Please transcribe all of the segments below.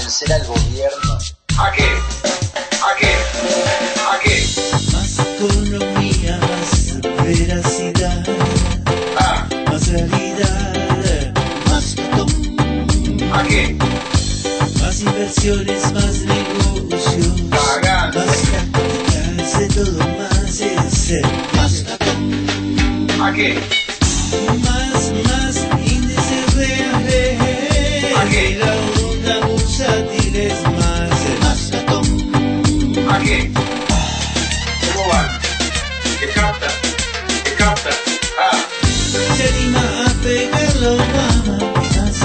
convencer al gobierno. ¿A qué? ¿A qué? ¿A qué? Más economía, más veracidad, más realidad, más ¿A qué? más inversiones, más negocios, Cagando. más prácticas, de todo más es más ¿A qué? más índices reales, ¿A qué? la onda bursátil es más ¿A qué? ¿Cómo van? ¿Qué capta? ¿Qué capta? se anima a pegarlo más y más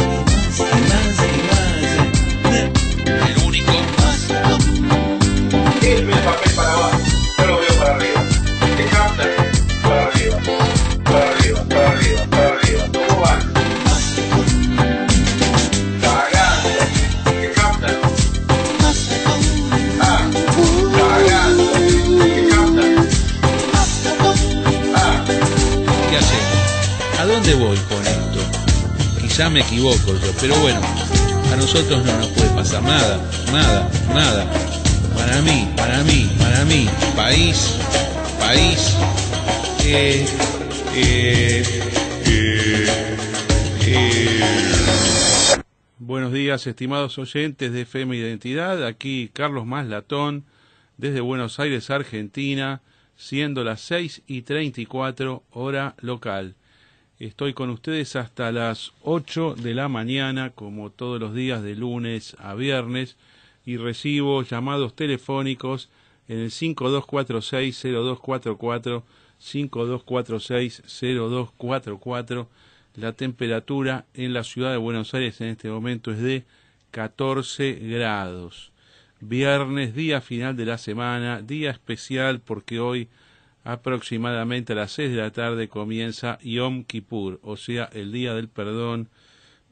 y más y más. El único. Él ve el papel para abajo, yo lo veo para arriba. ¿Qué capta? Para arriba, para arriba, para arriba, para arriba. ¿Cómo van? Cagando. ¿Qué capta? Cagando. ¿Qué capta? ¿Qué hacemos? ¿A dónde voy con esto? Quizá me equivoco yo, pero bueno, a nosotros no nos puede pasar nada, nada, nada. Para mí, país, Buenos días, estimados oyentes de FM Identidad, aquí Carlos Maslatón, desde Buenos Aires, Argentina, siendo las 6:34 hora local. Estoy con ustedes hasta las 8 de la mañana, como todos los días de lunes a viernes, y recibo llamados telefónicos en el 5246-0244, 5246-0244. La temperatura en la ciudad de Buenos Aires en este momento es de 14 grados. Viernes, día final de la semana, día especial porque hoy aproximadamente a las 6 de la tarde comienza Yom Kippur, o sea, el Día del Perdón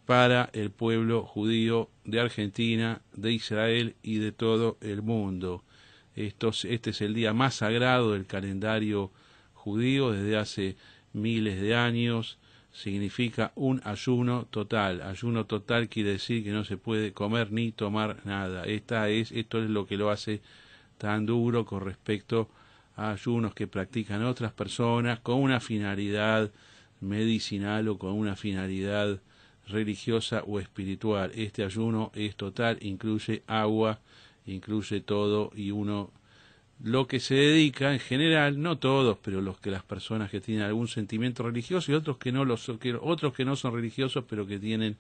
para el pueblo judío de Argentina, de Israel y de todo el mundo. Este es el día más sagrado del calendario judío desde hace miles de años. Significa un ayuno total. Ayuno total quiere decir que no se puede comer ni tomar nada. Esto es lo que lo hace tan duro con respecto a ayunos que practican otras personas con una finalidad medicinal o con una finalidad religiosa o espiritual. Este ayuno es total, incluye agua, incluye todo, y uno lo que se dedica en general, no todos, pero las personas que tienen algún sentimiento religioso y otros que no son religiosos pero que tienen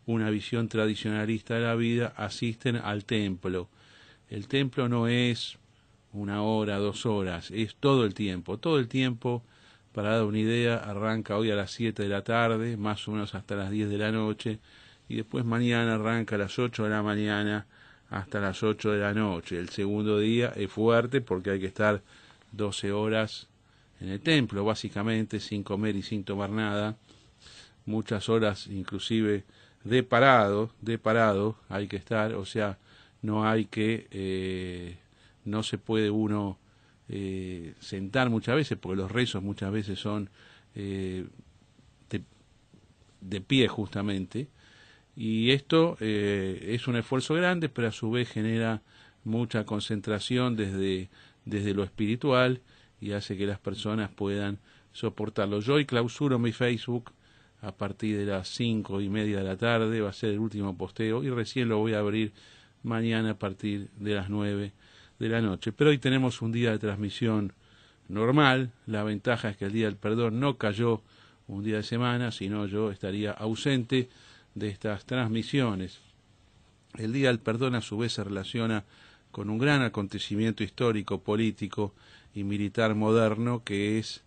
una visión tradicionalista de la vida, asisten al templo. El templo no es 1 hora, 2 horas, es todo el tiempo. Para dar una idea, arranca hoy a las 7 de la tarde, más o menos hasta las 10 de la noche, y después mañana arranca a las 8 de la mañana hasta las 8 de la noche. El segundo día es fuerte porque hay que estar 12 horas en el templo, básicamente, sin comer y sin tomar nada. Muchas horas inclusive de parado hay que estar, o sea, no se puede uno sentar muchas veces, porque los rezos muchas veces son de pie justamente, y esto es un esfuerzo grande, pero a su vez genera mucha concentración desde lo espiritual y hace que las personas puedan soportarlo. Yo hoy clausuro mi Facebook a partir de las 5:30 de la tarde, va a ser el último posteo, y recién lo voy a abrir mañana a partir de las 9 de la noche. Pero hoy tenemos un día de transmisión normal. La ventaja es que el Día del Perdón no cayó un día de semana, sino yo estaría ausente de estas transmisiones. El Día del Perdón a su vez se relaciona con un gran acontecimiento histórico, político y militar moderno, que es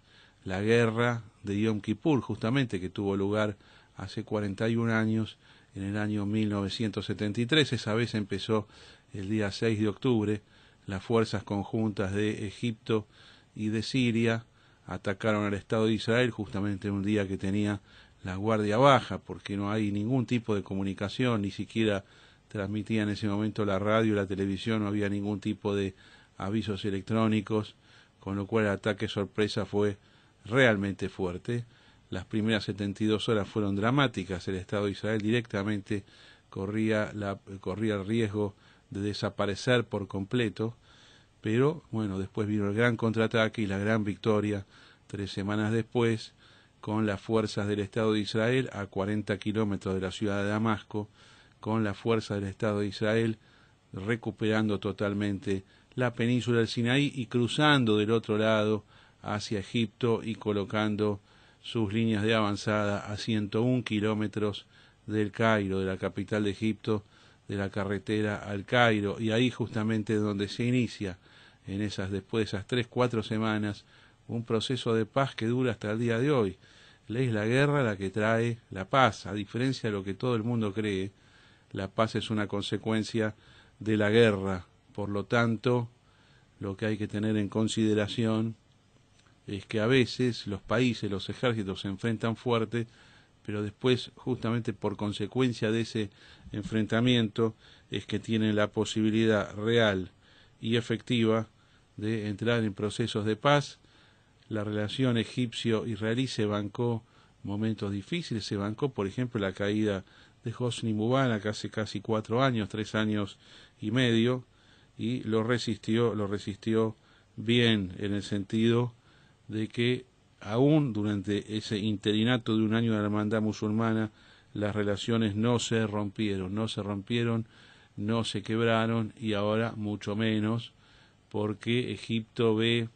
la guerra de Yom Kippur, justamente, que tuvo lugar hace 41 años, en el año 1973. Esa vez empezó el día 6 de octubre. Las fuerzas conjuntas de Egipto y de Siria atacaron al Estado de Israel justamente en un día que tenía la guardia baja, porque no hay ningún tipo de comunicación, ni siquiera transmitía en ese momento la radio y la televisión, no había ningún tipo de avisos electrónicos, con lo cual el ataque sorpresa fue realmente fuerte. Las primeras 72 horas fueron dramáticas. El Estado de Israel directamente corría el riesgo de desaparecer por completo, pero bueno, después vino el gran contraataque y la gran victoria 3 semanas después, con las fuerzas del Estado de Israel a 40 kilómetros de la ciudad de Damasco, con las fuerzas del Estado de Israel recuperando totalmente la península del Sinaí y cruzando del otro lado hacia Egipto y colocando sus líneas de avanzada a 101 kilómetros del Cairo, de la capital de Egipto, de la carretera al Cairo, y ahí justamente es donde se inicia, después de esas 3-4 semanas, un proceso de paz que dura hasta el día de hoy. Es la guerra la que trae la paz, a diferencia de lo que todo el mundo cree. La paz es una consecuencia de la guerra, por lo tanto, lo que hay que tener en consideración es que a veces los países, los ejércitos se enfrentan fuerte, pero después, justamente por consecuencia de ese enfrentamiento, es que tienen la posibilidad real y efectiva de entrar en procesos de paz. La relación egipcio-israelí se bancó momentos difíciles, se bancó, por ejemplo, la caída de Hosni Mubarak hace casi 4 años, 3 años y medio, y lo resistió bien, en el sentido de que aún durante ese interinato de un año de la hermandad musulmana, las relaciones no se rompieron, no se quebraron, y ahora mucho menos, porque Egipto ve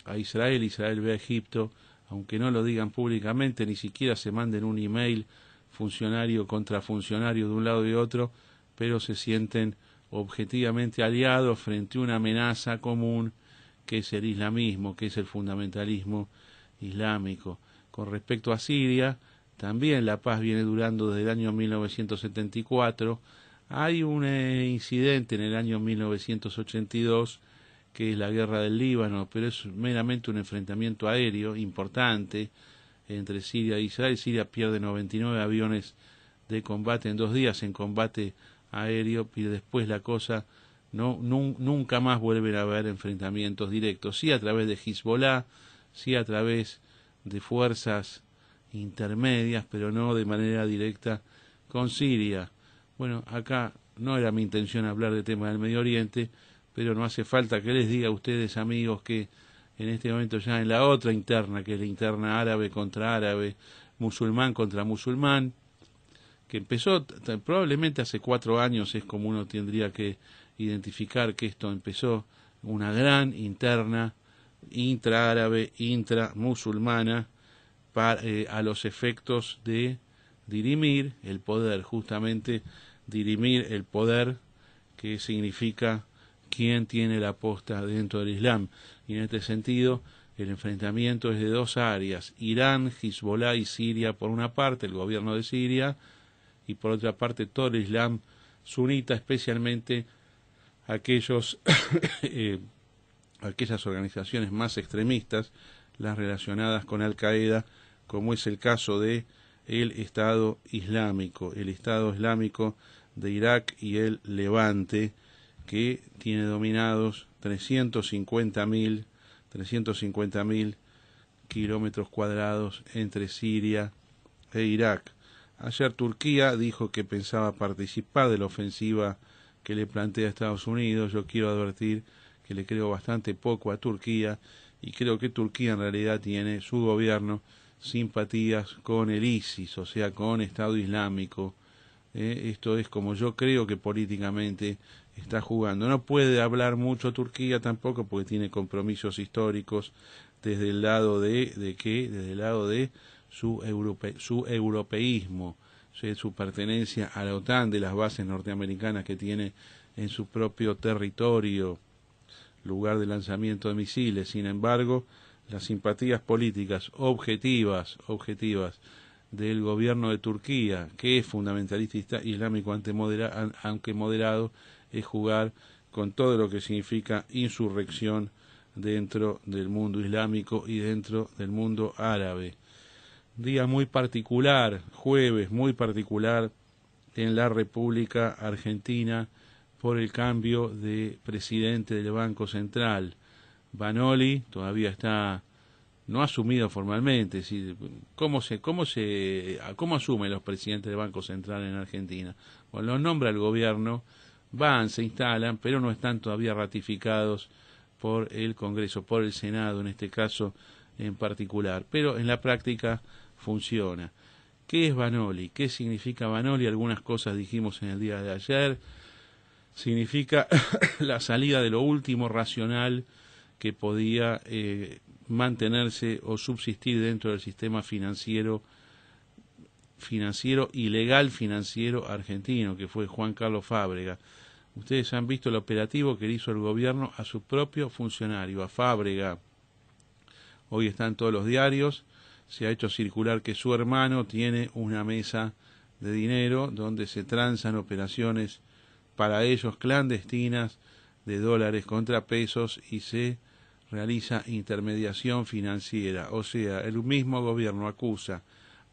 a Israel, Israel ve a Egipto, aunque no lo digan públicamente, ni siquiera se manden un email funcionario contra funcionario de un lado y otro, pero se sienten objetivamente aliados frente a una amenaza común que es el islamismo, que es el fundamentalismo islámico. Con respecto a Siria, también la paz viene durando desde el año 1974. Hay un incidente en el año 1982, que es la guerra del Líbano, pero es meramente un enfrentamiento aéreo importante entre Siria e Israel. Siria pierde 99 aviones de combate en 2 días en combate aéreo, y después la cosa nunca más vuelven a haber enfrentamientos directos, sí a través de Hezbollah, sí a través de fuerzas intermedias, pero no de manera directa con Siria. Bueno, acá no era mi intención hablar de temas del Medio Oriente, pero no hace falta que les diga a ustedes, amigos, que en este momento ya en la otra interna, que es la interna árabe contra árabe, musulmán contra musulmán, que empezó probablemente hace 4 años, es como uno tendría que identificar que esto empezó, una gran interna intraárabe, intramusulmana, a los efectos de dirimir el poder, justamente dirimir el poder, que significa quién tiene la posta dentro del Islam. Y en este sentido, el enfrentamiento es de 2 áreas: Irán, Hezbollah y Siria por una parte, el gobierno de Siria, y por otra parte todo el Islam sunita, especialmente aquellas organizaciones más extremistas, las relacionadas con Al-Qaeda, como es el caso de el Estado Islámico de Irak y el Levante, que tiene dominados 350.000 kilómetros cuadrados entre Siria e Irak. Ayer Turquía dijo que pensaba participar de la ofensiva que le plantea Estados Unidos. Yo quiero advertir que le creo bastante poco a Turquía, y creo que Turquía en realidad tiene, su gobierno, simpatías con el ISIS, o sea, con Estado Islámico. Esto es como yo creo que políticamente está jugando. No puede hablar mucho Turquía tampoco, porque tiene compromisos históricos desde el lado desde el lado de su europeísmo, su pertenencia a la OTAN, de las bases norteamericanas que tiene en su propio territorio, lugar de lanzamiento de misiles. Sin embargo, las simpatías políticas objetivas del gobierno de Turquía, que es fundamentalista islámico aunque moderado, es jugar con todo lo que significa insurrección dentro del mundo islámico y dentro del mundo árabe. Día muy particular, jueves muy particular en la República Argentina, por el cambio de presidente del Banco Central. Banoli todavía está no asumido formalmente. Es decir, ¿cómo asumen los presidentes del Banco Central en Argentina? Bueno, los nombra el gobierno, van, se instalan, pero no están todavía ratificados por el Congreso, por el Senado en este caso en particular, pero en la práctica funciona. ¿Qué es Vanoli? ¿Qué significa Vanoli? Algunas cosas dijimos en el día de ayer. Significa la salida de lo último racional que podía mantenerse o subsistir dentro del sistema financiero ilegal financiero argentino, que fue Juan Carlos Fábrega. Ustedes han visto el operativo que le hizo el gobierno a su propio funcionario, a Fábrega. Hoy está en todos los diarios. Se ha hecho circular que su hermano tiene una mesa de dinero donde se transan operaciones para ellos clandestinas de dólares contra pesos y se realiza intermediación financiera. O sea, el mismo gobierno acusa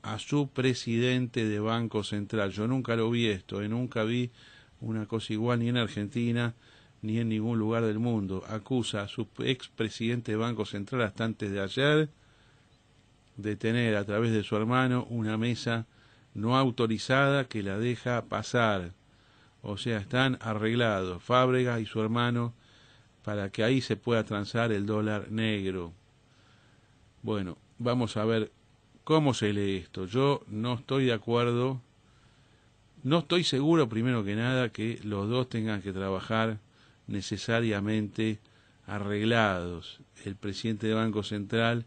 a su presidente de Banco Central. Yo nunca lo vi esto, nunca vi una cosa igual ni en Argentina ni en ningún lugar del mundo. Acusa a su expresidente de Banco Central hasta antes de ayer de tener a través de su hermano una mesa no autorizada que la deja pasar. O sea, están arreglados Fábrega y su hermano para que ahí se pueda transar el dólar negro. Bueno, vamos a ver cómo se lee esto. Yo no estoy de acuerdo, no estoy seguro, primero que nada, que los dos tengan que trabajar necesariamente arreglados, el presidente del Banco Central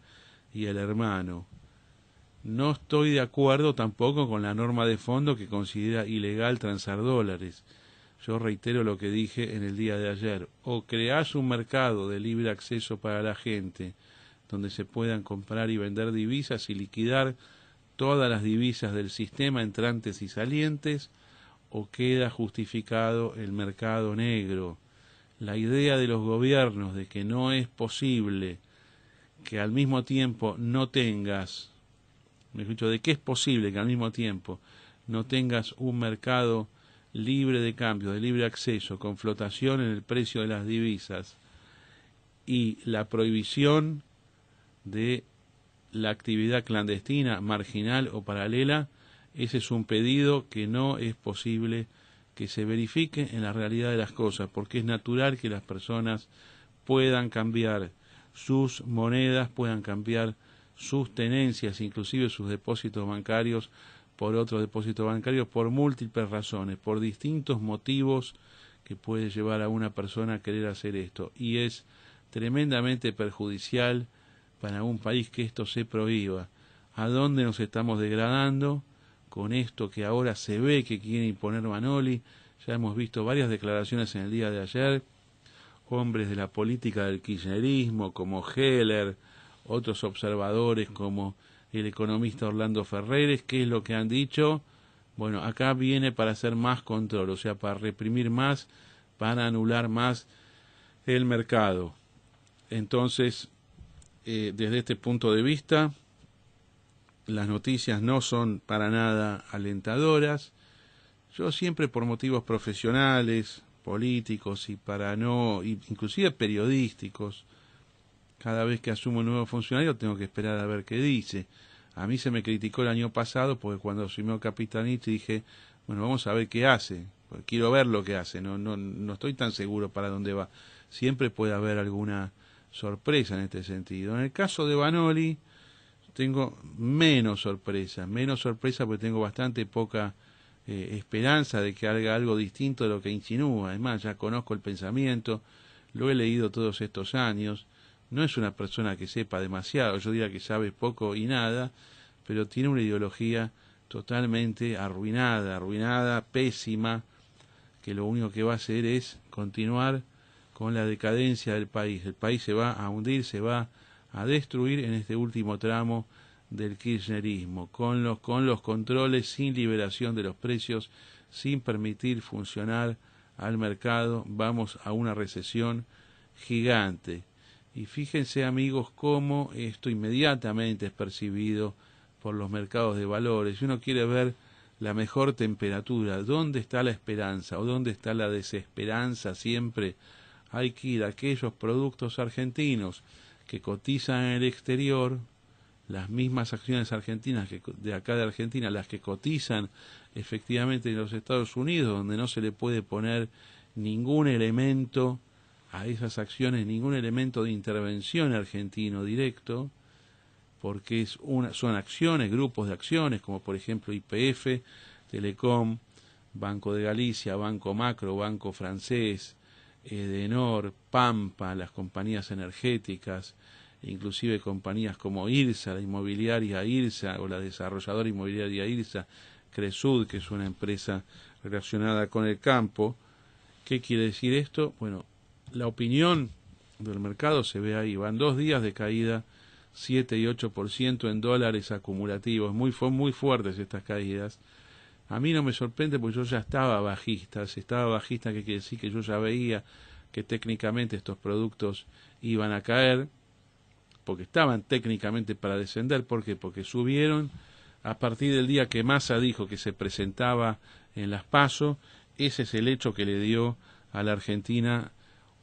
y el hermano. No estoy de acuerdo tampoco con la norma de fondo que considera ilegal transar dólares. Yo reitero lo que dije en el día de ayer. O creás un mercado de libre acceso para la gente, donde se puedan comprar y vender divisas y liquidar todas las divisas del sistema entrantes y salientes, o queda justificado el mercado negro. La idea de los gobiernos de que no es posible que al mismo tiempo no tengas, de que es posible que al mismo tiempo no tengas un mercado libre de cambio, de libre acceso, con flotación en el precio de las divisas y la prohibición de la actividad clandestina, marginal o paralela, ese es un pedido que no es posible que se verifique en la realidad de las cosas, porque es natural que las personas puedan cambiar sus monedas, puedan cambiar sus tenencias, inclusive sus depósitos bancarios, por otros depósitos bancarios, por múltiples razones, por distintos motivos que puede llevar a una persona a querer hacer esto. Y es tremendamente perjudicial para un país que esto se prohíba. ¿A dónde nos estamos degradando con esto que ahora se ve que quiere imponer Vanoli? Ya hemos visto varias declaraciones en el día de ayer, hombres de la política del kirchnerismo como Heller, otros observadores como el economista Orlando Ferreres. ¿Qué es lo que han dicho? Bueno, acá viene para hacer más control, o sea, para reprimir más, para anular más el mercado. Entonces, desde este punto de vista, las noticias no son para nada alentadoras. Yo siempre, por motivos profesionales, políticos y inclusive periodísticos, cada vez que asumo un nuevo funcionario tengo que esperar a ver qué dice. A mí se me criticó el año pasado porque cuando asumió Capitanich dije, bueno, vamos a ver qué hace, porque quiero ver lo que hace, no estoy tan seguro para dónde va. Siempre puede haber alguna sorpresa en este sentido. En el caso de Vanoli tengo menos sorpresa porque tengo bastante poca esperanza de que haga algo distinto de lo que insinúa. Además, ya conozco el pensamiento, lo he leído todos estos años. No es una persona que sepa demasiado, yo diría que sabe poco y nada, pero tiene una ideología totalmente arruinada, pésima, que lo único que va a hacer es continuar con la decadencia del país. El país se va a hundir, se va a destruir en este último tramo del kirchnerismo, con los controles, sin liberación de los precios, sin permitir funcionar al mercado. Vamos a una recesión gigante. Y fíjense, amigos, cómo esto inmediatamente es percibido por los mercados de valores. Si uno quiere ver la mejor temperatura, ¿dónde está la esperanza o dónde está la desesperanza? Siempre hay que ir a aquellos productos argentinos que cotizan en el exterior, las mismas acciones argentinas que de acá de Argentina, las que cotizan efectivamente en los Estados Unidos, donde no se le puede poner ningún elemento a esas acciones, ningún elemento de intervención argentino directo, porque son acciones, grupos de acciones, como por ejemplo YPF, Telecom, Banco de Galicia, Banco Macro, Banco Francés, Edenor, Pampa, las compañías energéticas, inclusive compañías como IRSA, la inmobiliaria IRSA o la desarrolladora inmobiliaria IRSA, Cresud, que es una empresa relacionada con el campo. ¿Qué quiere decir esto? Bueno, la opinión del mercado se ve ahí, van 2 días de caída, 7 y 8% en dólares acumulativos, son muy fuertes estas caídas. A mí no me sorprende porque yo ya estaba bajista, ¿qué quiere decir? Que yo ya veía que técnicamente estos productos iban a caer, porque estaban técnicamente para descender. ¿Por qué? Porque subieron a partir del día que Massa dijo que se presentaba en las PASO. Ese es el hecho que le dio a la Argentina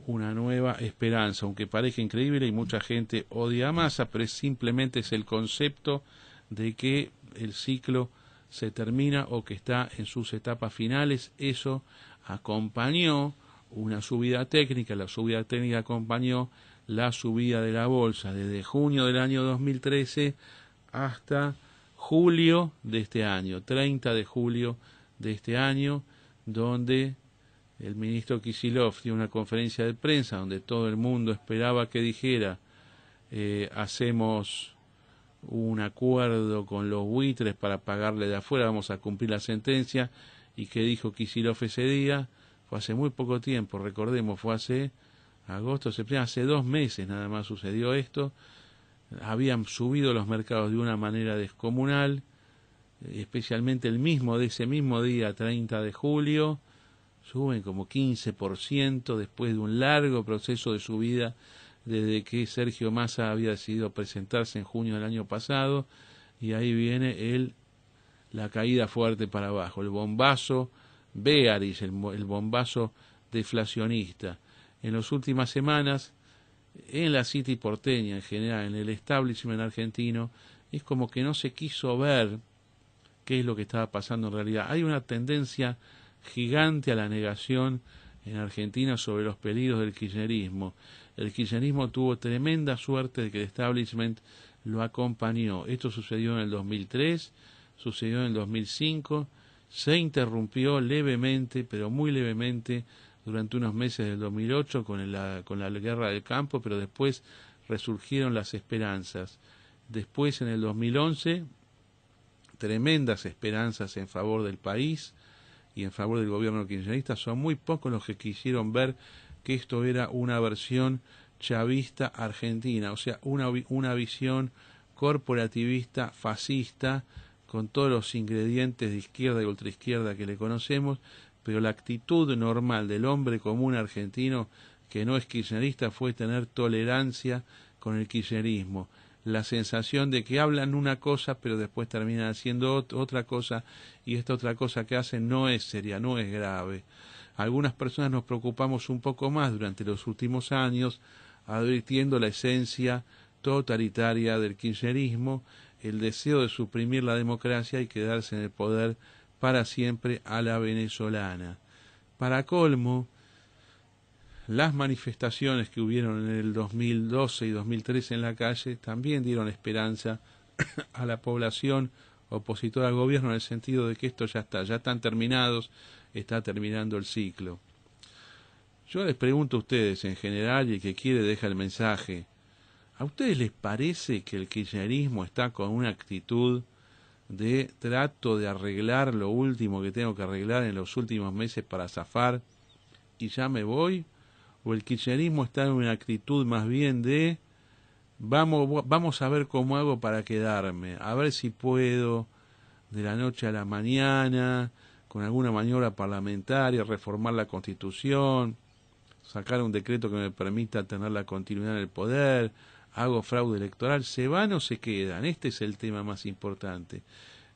una nueva esperanza, aunque parezca increíble y mucha gente odia a Massa, pero simplemente es el concepto de que el ciclo se termina o que está en sus etapas finales. Eso acompañó una subida técnica, la subida técnica acompañó la subida de la bolsa desde junio del año 2013 hasta julio de este año, 30 de julio de este año, donde el ministro Kicillof dio una conferencia de prensa donde todo el mundo esperaba que dijera hacemos un acuerdo con los buitres para pagarle de afuera, vamos a cumplir la sentencia. Y que dijo Kicillof ese día, fue hace muy poco tiempo, recordemos, fue hace agosto, septiembre, hace 2 meses nada más sucedió esto. Habían subido los mercados de una manera descomunal, especialmente ese mismo día, 30 de julio, suben como 15% después de un largo proceso de subida desde que Sergio Massa había decidido presentarse en junio del año pasado, y ahí viene la caída fuerte para abajo, el bombazo bearish, el bombazo deflacionista. En las últimas semanas, en la City porteña en general, en el establishment argentino, es como que no se quiso ver qué es lo que estaba pasando en realidad. Hay una tendencia gigante a la negación en Argentina sobre los peligros del kirchnerismo. El kirchnerismo tuvo tremenda suerte de que el establishment lo acompañó. Esto sucedió en el 2003, sucedió en el 2005, se interrumpió levemente, pero muy levemente, durante unos meses del 2008 con la guerra del campo, pero después resurgieron las esperanzas. Después, en el 2011, tremendas esperanzas en favor del país y en favor del gobierno kirchnerista. Son muy pocos los que quisieron ver que esto era una versión chavista argentina, o sea, una visión corporativista, fascista, con todos los ingredientes de izquierda y ultraizquierda que le conocemos, pero la actitud normal del hombre común argentino que no es kirchnerista fue tener tolerancia con el kirchnerismo. La sensación de que hablan una cosa pero después terminan haciendo otra cosa, y esta otra cosa que hacen no es seria, no es grave. Algunas personas nos preocupamos un poco más durante los últimos años, advirtiendo la esencia totalitaria del kirchnerismo, el deseo de suprimir la democracia y quedarse en el poder para siempre a la venezolana. Para colmo, las manifestaciones que hubieron en el 2012 y 2013 en la calle también dieron esperanza a la población opositora al gobierno, en el sentido de que esto ya están terminados, está terminando el ciclo. Yo les pregunto a ustedes en general, y el que quiere deja el mensaje, ¿a ustedes les parece que el kirchnerismo está con una actitud de trato de arreglar lo último que tengo que arreglar en los últimos meses para zafar y ya me voy? ¿O el kirchnerismo está en una actitud más bien de vamos a ver cómo hago para quedarme, a ver si puedo de la noche a la mañana, con alguna maniobra parlamentaria, reformar la Constitución, sacar un decreto que me permita tener la continuidad en el poder, hago fraude electoral? ¿Se van o se quedan? Este es el tema más importante.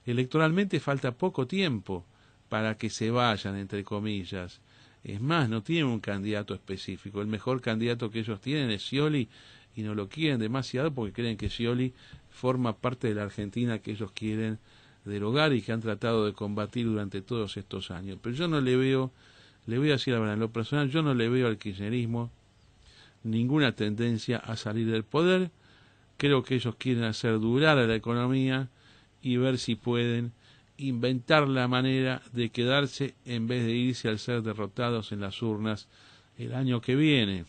Electoralmente falta poco tiempo para que se vayan, entre comillas. Es más, no tienen un candidato específico. El mejor candidato que ellos tienen es Scioli, y no lo quieren demasiado porque creen que Scioli forma parte de la Argentina que ellos quieren derogar y que han tratado de combatir durante todos estos años. Pero yo no le veo, le voy a decir la verdad, en lo personal, yo no le veo al kirchnerismo ninguna tendencia a salir del poder. Creo que ellos quieren hacer durar a la economía y ver si pueden inventar la manera de quedarse en vez de irse al ser derrotados en las urnas el año que viene.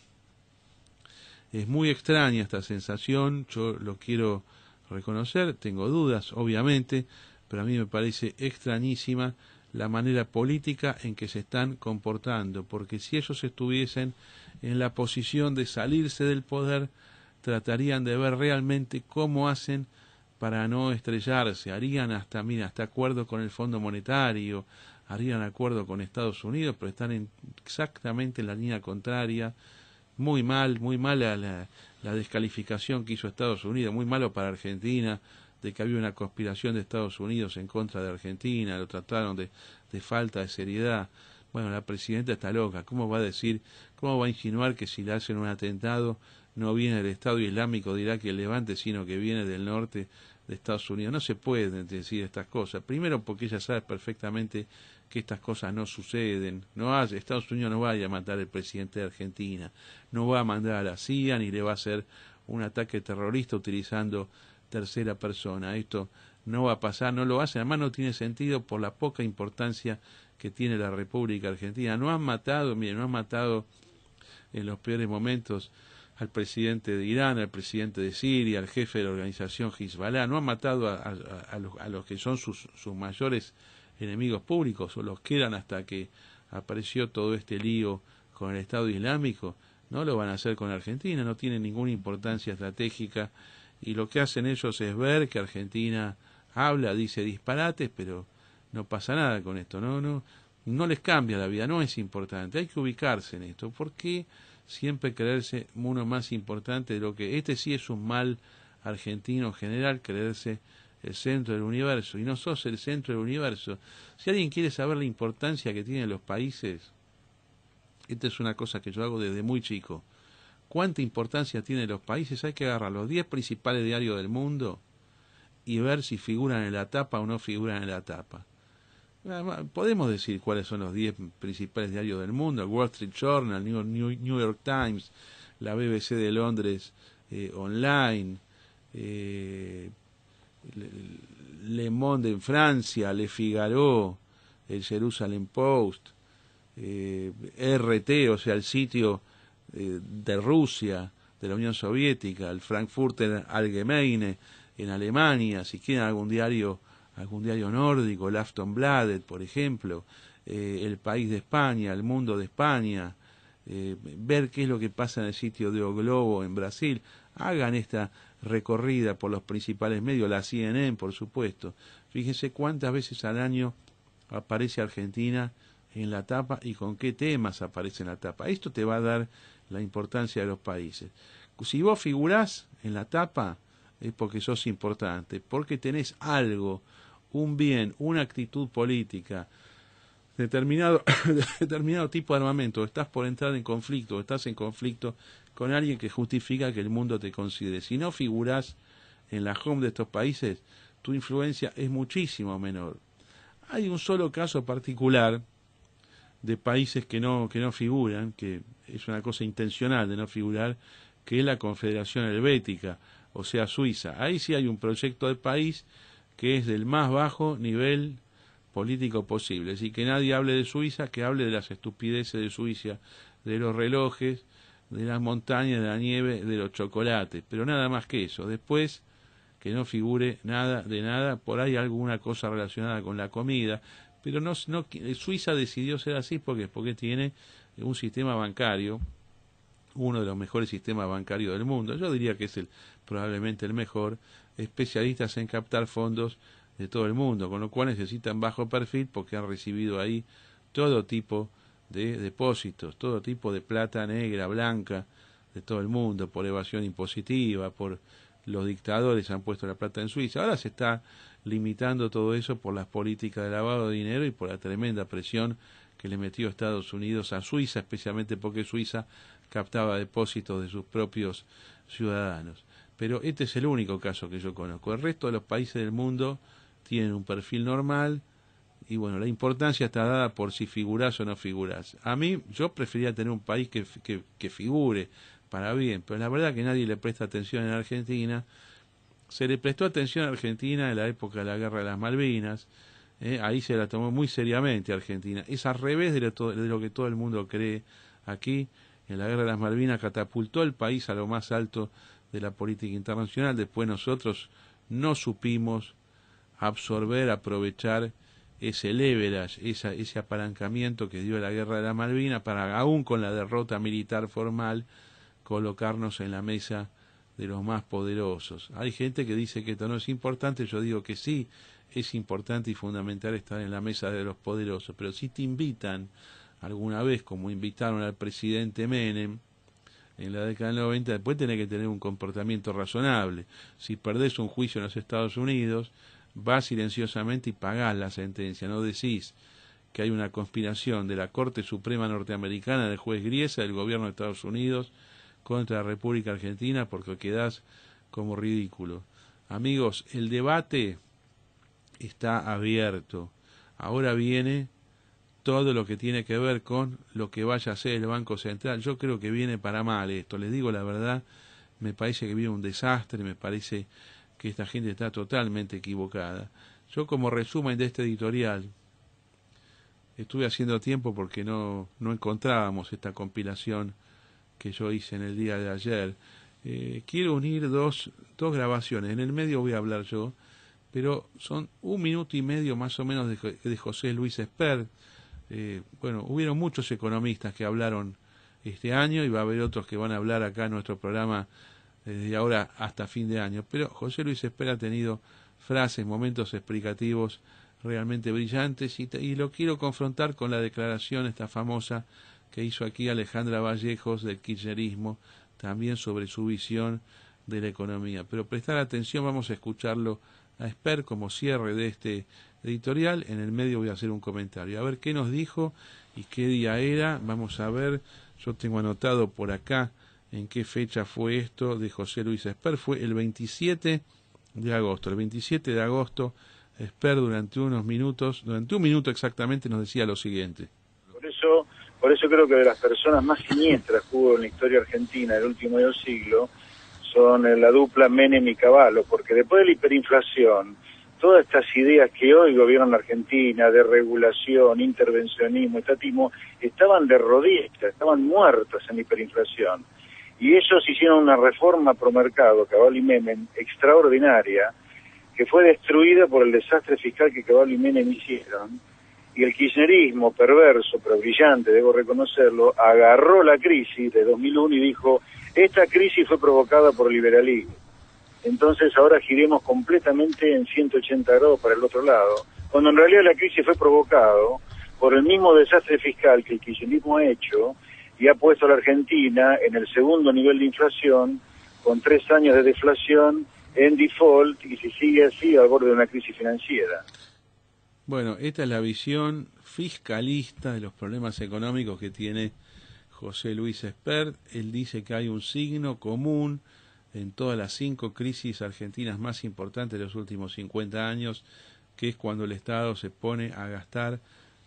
Es muy extraña esta sensación, yo lo quiero reconocer, tengo dudas, obviamente, pero a mí me parece extrañísima la manera política en que se están comportando, porque si ellos estuviesen en la posición de salirse del poder, tratarían de ver realmente cómo hacen para no estrellarse, harían hasta acuerdo con el Fondo Monetario, harían acuerdo con Estados Unidos, pero están exactamente en la línea contraria. Muy mal la descalificación que hizo Estados Unidos, muy malo para Argentina, de que había una conspiración de Estados Unidos en contra de Argentina, lo trataron de falta de seriedad. Bueno, la presidenta está loca, ¿cómo va a insinuar que si le hacen un atentado no viene del Estado Islámico de Irak y el Levante, sino que viene del norte de Estados Unidos? No se pueden decir estas cosas, primero porque ella sabe perfectamente que estas cosas no suceden. Estados Unidos no va a matar al presidente de Argentina, no va a mandar a la CIA ni le va a hacer un ataque terrorista utilizando tercera persona. Esto no va a pasar, no lo hace, además no tiene sentido por la poca importancia que tiene la República Argentina. No han matado en los peores momentos al presidente de Irán, al presidente de Siria, al jefe de la organización Hezbollah, no han matado a los que son sus mayores enemigos públicos, o los que eran hasta que apareció todo este lío con el Estado Islámico. No lo van a hacer con Argentina, no tiene ninguna importancia estratégica, y lo que hacen ellos es ver que Argentina habla, dice disparates, pero no pasa nada con esto, no les cambia la vida, no es importante, hay que ubicarse en esto. ¿Por qué siempre creerse uno más importante de lo que... Este sí es un mal argentino general, creerse el centro del universo, y no sos el centro del universo. Si alguien quiere saber la importancia que tienen los países, esta es una cosa que yo hago desde muy chico. ¿Cuánta importancia tienen los países? Hay que agarrar los 10 principales diarios del mundo y ver si figuran en la tapa o no figuran en la tapa. Podemos decir cuáles son los 10 principales diarios del mundo: el Wall Street Journal, New York Times, la BBC de Londres online, Le Monde en Francia, Le Figaro, el Jerusalem Post, RT, o sea, el sitio de Rusia, de la Unión Soviética, el Frankfurter Allgemeine en Alemania, si quieren algún diario nórdico, el Aftonbladet, por ejemplo, El País de España, El Mundo de España, ver qué es lo que pasa en el sitio de O Globo en Brasil. Hagan esta recorrida por los principales medios, la CNN, por supuesto. Fíjense cuántas veces al año aparece Argentina en la tapa y con qué temas aparece en la tapa. Esto te va a dar la importancia de los países. Si vos figurás en la tapa, es porque sos importante, porque tenés algo, un bien, una actitud política, determinado tipo de armamento, estás por entrar en conflicto, estás en conflicto con alguien que justifica que el mundo te considere. Si no figurás en la home de estos países, tu influencia es muchísimo menor. Hay un solo caso particular de países que no figuran, que es una cosa intencional de no figurar, que es la Confederación Helvética, o sea, Suiza. Ahí sí hay un proyecto de país que es del más bajo nivel político posible. Así que nadie hable de Suiza, que hable de las estupideces de Suiza, de los relojes, de las montañas, de la nieve, de los chocolates, pero nada más que eso. Después, que no figure nada de nada, por ahí alguna cosa relacionada con la comida, pero Suiza decidió ser así porque tiene un sistema bancario, uno de los mejores sistemas bancarios del mundo. Yo diría que es probablemente el mejor, especialistas en captar fondos de todo el mundo, con lo cual necesitan bajo perfil porque han recibido ahí todo tipo de depósitos, todo tipo de plata negra, blanca, de todo el mundo, por evasión impositiva, por los dictadores han puesto la plata en Suiza. Ahora se está limitando todo eso por las políticas de lavado de dinero y por la tremenda presión que le metió Estados Unidos a Suiza, especialmente porque Suiza captaba depósitos de sus propios ciudadanos. Pero este es el único caso que yo conozco. El resto de los países del mundo tienen un perfil normal y bueno, la importancia está dada por si figurás o no figurás. A mí, yo preferiría tener un país que figure para bien, pero la verdad que nadie le presta atención en Argentina. Se le prestó atención a Argentina en la época de la Guerra de las Malvinas, ahí se la tomó muy seriamente Argentina. Es al revés de lo que todo el mundo cree aquí. En la Guerra de las Malvinas catapultó el país a lo más alto de la política internacional. Después nosotros no supimos absorber, aprovechar ese leverage, ese apalancamiento que dio la Guerra de las Malvinas para, aún con la derrota militar formal, colocarnos en la mesa de los más poderosos. Hay gente que dice que esto no es importante, yo digo que sí, es importante y fundamental estar en la mesa de los poderosos, pero si te invitan alguna vez, como invitaron al presidente Menem en la década del 90, después tenés que tener un comportamiento razonable. Si perdés un juicio en los Estados Unidos, vas silenciosamente y pagás la sentencia, no decís que hay una conspiración de la Corte Suprema Norteamericana, del juez Griesa, del gobierno de Estados Unidos, contra la República Argentina, porque quedás como ridículo. Amigos, el debate está abierto. Ahora viene todo lo que tiene que ver con lo que vaya a hacer el Banco Central. Yo creo que viene para mal esto, les digo la verdad, me parece que viene un desastre, me parece que esta gente está totalmente equivocada. Yo, como resumen de este editorial, estuve haciendo tiempo porque no encontrábamos esta compilación que yo hice en el día de ayer. Quiero unir dos grabaciones. En el medio voy a hablar yo, pero son 1 minuto y medio más o menos de José Luis Espert. Bueno, hubieron muchos economistas que hablaron este año y va a haber otros que van a hablar acá en nuestro programa desde ahora hasta fin de año, pero José Luis Espert ha tenido frases, momentos explicativos realmente brillantes y lo quiero confrontar con la declaración esta famosa que hizo aquí Alejandra Vallejos del kirchnerismo, también sobre su visión de la economía. Pero prestar atención, vamos a escucharlo a Espert como cierre de este editorial. En el medio voy a hacer un comentario, a ver qué nos dijo y qué día era. Vamos a ver, yo tengo anotado por acá en qué fecha fue esto de José Luis Espert. Fue el 27 de agosto. El 27 de agosto, Espert durante unos minutos, durante 1 minuto exactamente, nos decía lo siguiente. Por eso creo que de las personas más siniestras que hubo en la historia argentina del último medio siglo son la dupla Menem y Cavallo, porque después de la hiperinflación, todas estas ideas que hoy gobiernan la Argentina, de regulación, intervencionismo, estatismo, estaban de rodillas, estaban muertas en la hiperinflación. Y ellos hicieron una reforma pro mercado, Cavallo y Menem, extraordinaria, que fue destruida por el desastre fiscal que Cavallo y Menem hicieron. Y el kirchnerismo, perverso, pero brillante, debo reconocerlo, agarró la crisis de 2001 y dijo, esta crisis fue provocada por el liberalismo. Entonces ahora giremos completamente en 180 grados para el otro lado, cuando en realidad la crisis fue provocada por el mismo desastre fiscal que el kirchnerismo ha hecho y ha puesto a la Argentina en el segundo nivel de inflación, con 3 años de deflación, en default, y si sigue así, al borde de una crisis financiera. Bueno, esta es la visión fiscalista de los problemas económicos que tiene José Luis Espert. Él dice que hay un signo común en todas las 5 crisis argentinas más importantes de los últimos 50 años, que es cuando el Estado se pone a gastar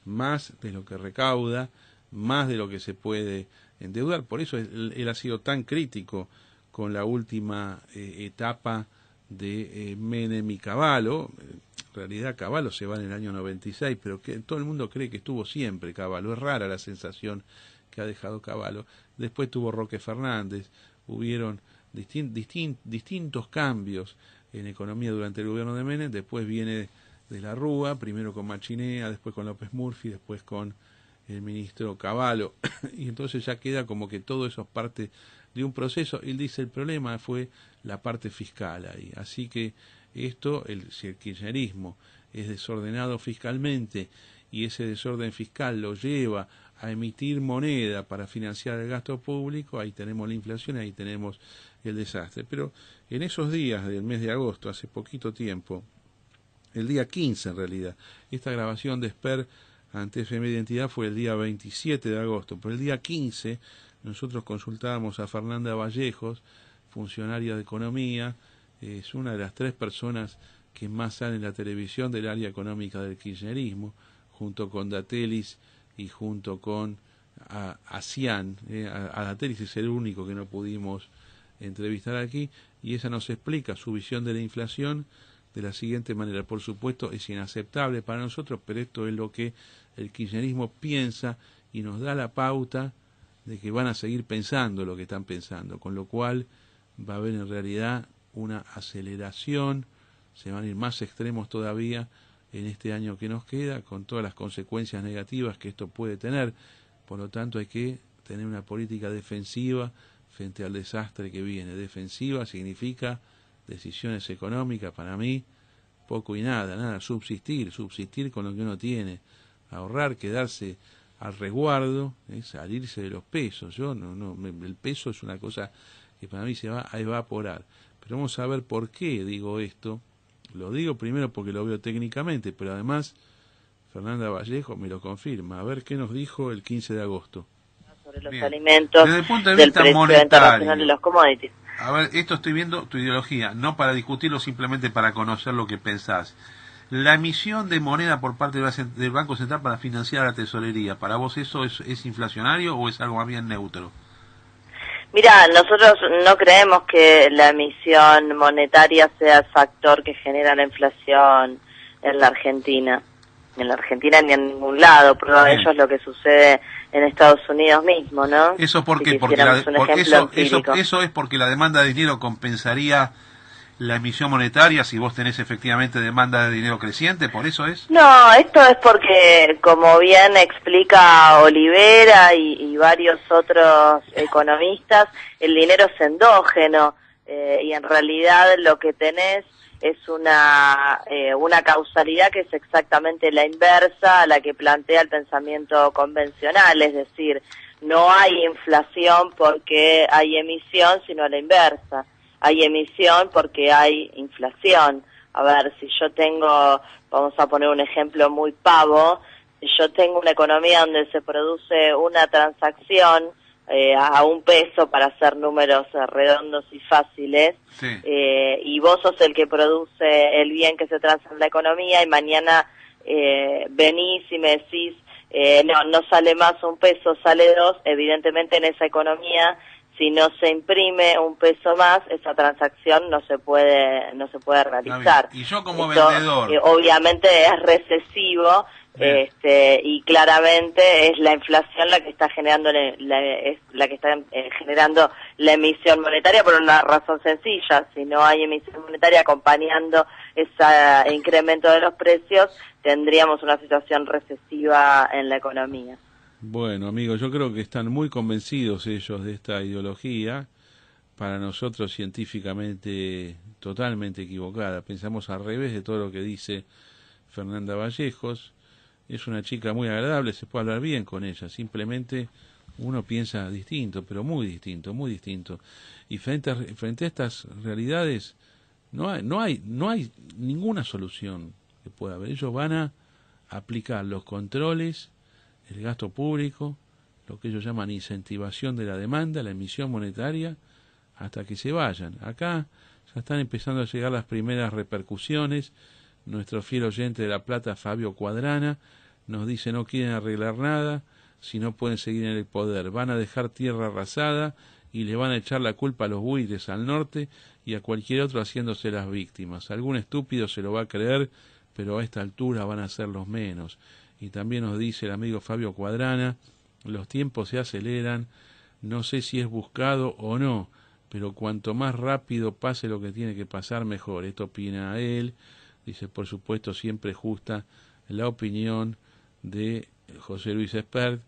más de lo que recauda, más de lo que se puede endeudar. Por eso él ha sido tan crítico con la última etapa de Menem y Cavallo. En realidad Cavallo se va en el año 96, pero que todo el mundo cree que estuvo siempre Cavallo. Es rara la sensación que ha dejado Cavallo. Después tuvo Roque Fernández, hubieron distintos cambios en economía durante el gobierno de Menem. Después viene de la Rúa, primero con Machinea, después con López Murphy, después con el ministro Cavallo, y entonces ya queda como que todo eso es parte de un proceso. Él dice el problema fue la parte fiscal ahí, así que esto, si el kirchnerismo es desordenado fiscalmente y ese desorden fiscal lo lleva a emitir moneda para financiar el gasto público, ahí tenemos la inflación, ahí tenemos el desastre. Pero en esos días del mes de agosto, hace poquito tiempo, el día 15 en realidad, esta grabación de Espert ante FM Identidad fue el día 27 de agosto, pero el día 15 nosotros consultábamos a Fernanda Vallejos, funcionaria de Economía, es una de las 3 personas que más sale en la televisión del área económica del kirchnerismo, junto con Datelis y junto con Cian. A Datelis es el único que no pudimos entrevistar aquí, y esa nos explica su visión de la inflación de la siguiente manera. Por supuesto es inaceptable para nosotros, pero esto es lo que el kirchnerismo piensa y nos da la pauta de que van a seguir pensando lo que están pensando, con lo cual va a haber en realidad una aceleración, se van a ir más extremos todavía en este año que nos queda, con todas las consecuencias negativas que esto puede tener. Por lo tanto, hay que tener una política defensiva frente al desastre que viene. Defensiva significa decisiones económicas, para mí, poco y nada, subsistir con lo que uno tiene, ahorrar, quedarse al resguardo, salirse de los pesos. El peso es una cosa que para mí se va a evaporar. Pero vamos a ver por qué digo esto. Lo digo primero porque lo veo técnicamente, pero además Fernanda Vallejo me lo confirma. A ver qué nos dijo el 15 de agosto. Sobre los alimentos, desde el punto de del vista precio monetario, internacional de los commodities. A ver, esto estoy viendo tu ideología, no para discutirlo, simplemente para conocer lo que pensás. La emisión de moneda por parte del Banco Central para financiar la tesorería, ¿para vos eso es inflacionario o es algo más bien neutro? Mira, nosotros no creemos que la emisión monetaria sea el factor que genera la inflación en la Argentina. En la Argentina ni en ningún lado, prueba de ello es lo que sucede en Estados Unidos mismo, ¿no? ¿Eso por qué? Si Porque eso es porque la demanda de dinero compensaría la emisión monetaria si vos tenés efectivamente demanda de dinero creciente, ¿por eso es? No, esto es porque, como bien explica Olivera y varios otros economistas, el dinero es endógeno y en realidad lo que tenés es una causalidad que es exactamente la inversa a la que plantea el pensamiento convencional, es decir, no hay inflación porque hay emisión, sino a la inversa. Hay emisión porque hay inflación. A ver, si yo tengo, vamos a poner un ejemplo muy pavo, si yo tengo una economía donde se produce una transacción a $1 para hacer números redondos y fáciles, sí. Y vos sos el que produce el bien que se transa en la economía y mañana venís y me decís, no sale más $1, sale 2, evidentemente en esa economía, si no se imprime $1 más, esa transacción no se puede realizar. Y yo como vendedor, obviamente es recesivo, y claramente es la inflación la que está generando generando la emisión monetaria por una razón sencilla. Si no hay emisión monetaria acompañando ese incremento de los precios, tendríamos una situación recesiva en la economía. Bueno, amigos, yo creo que están muy convencidos ellos de esta ideología, para nosotros científicamente totalmente equivocada. Pensamos al revés de todo lo que dice Fernanda Vallejos. Es una chica muy agradable, se puede hablar bien con ella, simplemente uno piensa distinto, pero muy distinto, muy distinto. Y frente a estas realidades no hay ninguna solución que pueda haber. Ellos van a aplicar los controles, el gasto público, lo que ellos llaman incentivación de la demanda, la emisión monetaria, hasta que se vayan. Acá ya están empezando a llegar las primeras repercusiones. Nuestro fiel oyente de La Plata, Fabio Cuadrana, nos dice: no quieren arreglar nada si no pueden seguir en el poder. Van a dejar tierra arrasada y le van a echar la culpa a los buitres al norte y a cualquier otro haciéndose las víctimas. Algún estúpido se lo va a creer, pero a esta altura van a ser los menos. Y también nos dice el amigo Fabio Cuadrana: los tiempos se aceleran, no sé si es buscado o no, pero cuanto más rápido pase lo que tiene que pasar, mejor. Esto opina él. Dice, por supuesto, siempre justa la opinión de José Luis Espert,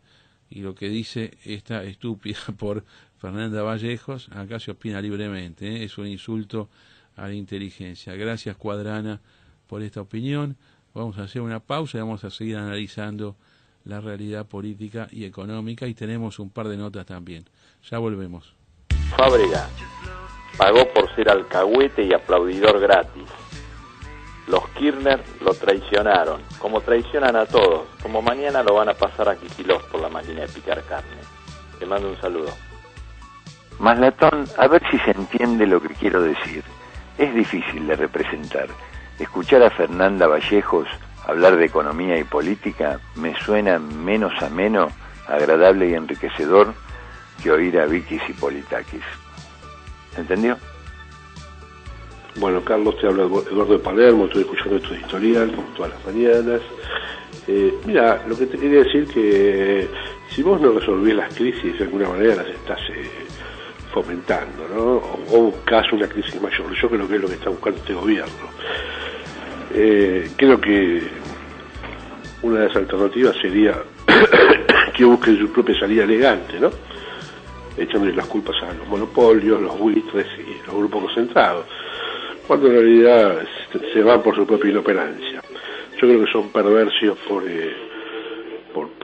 y lo que dice esta estúpida por Fernanda Vallejos, acá se opina libremente, es un insulto a la inteligencia. Gracias, Cuadrana, por esta opinión. Vamos a hacer una pausa y vamos a seguir analizando la realidad política y económica, y tenemos un par de notas también. Ya volvemos. Fábrega pagó por ser alcahuete y aplaudidor gratis. Los Kirchner lo traicionaron, como traicionan a todos, como mañana lo van a pasar a Kicillof por la máquina de picar carne. Te mando un saludo. Maslatón, a ver si se entiende lo que quiero decir. Es difícil de representar. Escuchar a Fernanda Vallejos hablar de economía y política me suena menos ameno, agradable y enriquecedor que oír a Vikis y Politakis. ¿Entendió? Bueno, Carlos, te habla Eduardo de Palermo, estoy escuchando tu editorial como todas las mañanas. Mira, lo que te quería decir que si vos no resolvés las crisis, de alguna manera las estás fomentando, ¿no? O buscás una crisis mayor. Yo creo que es lo que está buscando este gobierno. Creo que una de las alternativas sería que busquen su propia salida elegante, ¿no? Echándole las culpas a los monopolios, los buitres y los grupos concentrados, cuando en realidad se van por su propia inoperancia. Yo creo que son perversios por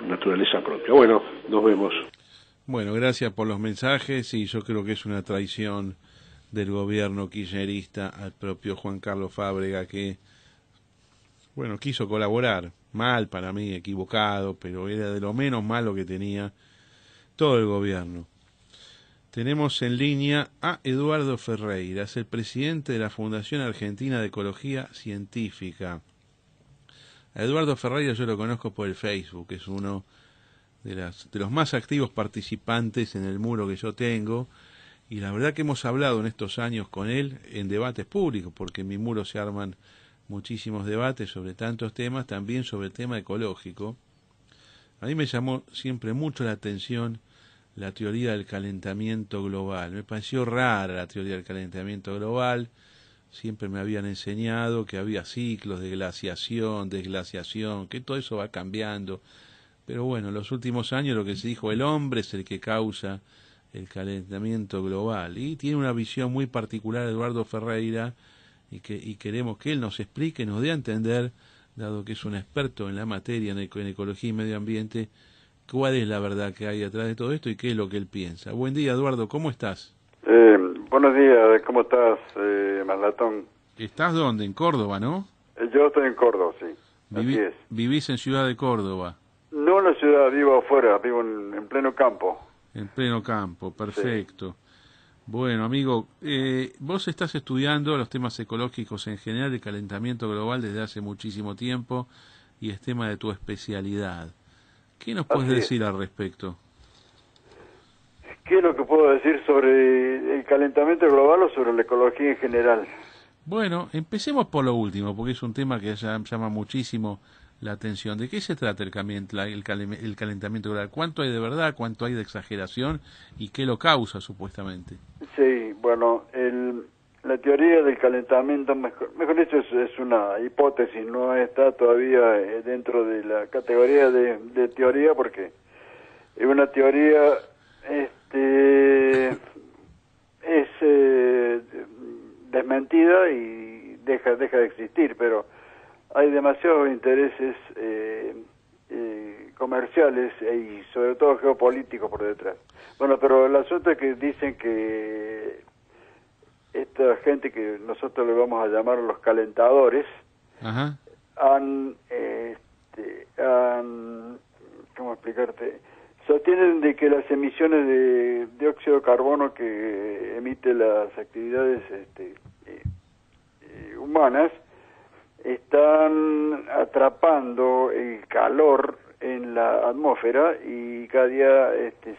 naturaleza propia. Bueno, nos vemos. Bueno, gracias por los mensajes y yo creo que es una traición del gobierno kirchnerista al propio Juan Carlos Fábrega que, bueno, quiso colaborar, mal para mí, equivocado, pero era de lo menos malo que tenía todo el gobierno. Tenemos en línea a Eduardo Ferreira, es el presidente de la Fundación Argentina de Ecología Científica. A Eduardo Ferreira yo lo conozco por el Facebook, es uno de los más activos participantes en el muro que yo tengo, y la verdad que hemos hablado en estos años con él en debates públicos, porque en mi muro se arman muchísimos debates sobre tantos temas, también sobre el tema ecológico. A mí me llamó siempre mucho la atención la teoría del calentamiento global. Me pareció rara la teoría del calentamiento global. Siempre me habían enseñado que había ciclos de glaciación, desglaciación, que todo eso va cambiando. Pero bueno, en los últimos años lo que se dijo, el hombre es el que causa el calentamiento global. Y tiene una visión muy particular Eduardo Ferreira y queremos que él nos explique, nos dé a entender, dado que es un experto en la materia, en ecología y medio ambiente, cuál es la verdad que hay atrás de todo esto y qué es lo que él piensa. Buen día, Eduardo, ¿cómo estás? Buenos días, ¿cómo estás, Maslatón? ¿Estás dónde? En Córdoba, ¿no? Yo estoy en Córdoba, sí. Así es. ¿Vivís en Ciudad de Córdoba? No en la ciudad, vivo afuera, vivo en pleno campo. En pleno campo, perfecto. Sí. Bueno, amigo, vos estás estudiando los temas ecológicos en general, el calentamiento global desde hace muchísimo tiempo y es tema de tu especialidad. ¿Qué nos puedes decir al respecto? ¿Qué es lo que puedo decir sobre el calentamiento global o sobre la ecología en general? Bueno, empecemos por lo último, porque es un tema que llama muchísimo la atención. ¿De qué se trata el calentamiento global? ¿Cuánto hay de verdad, cuánto hay de exageración y qué lo causa supuestamente? Sí, bueno, la teoría del calentamiento, mejor dicho, es una hipótesis, no está todavía dentro de la categoría de teoría, porque es una teoría es desmentida y deja de existir, pero hay demasiados intereses comerciales y sobre todo geopolíticos por detrás. Bueno, pero el asunto es que dicen que esta gente que nosotros le vamos a llamar los calentadores, ajá, han ¿cómo explicarte? Sostienen de que las emisiones de dióxido de carbono que emite las actividades humanas están atrapando el calor en la atmósfera y cada día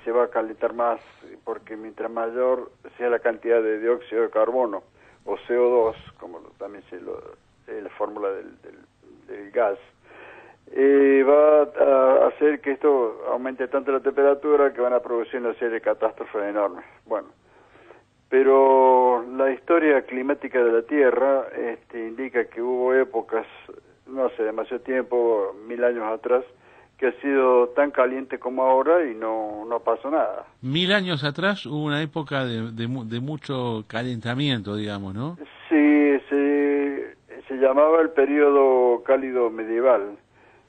se va a calentar más, porque mientras mayor sea la cantidad de dióxido de carbono o CO2, como también es la fórmula del gas, va a hacer que esto aumente tanto la temperatura que van a producir una serie de catástrofes enormes. Bueno, pero la historia climática de la Tierra indica que hubo épocas, no hace demasiado tiempo, 1000 años atrás, que ha sido tan caliente como ahora y no pasó nada. 1000 años atrás hubo una época de mucho calentamiento, digamos, ¿no? Sí, se llamaba el periodo cálido medieval.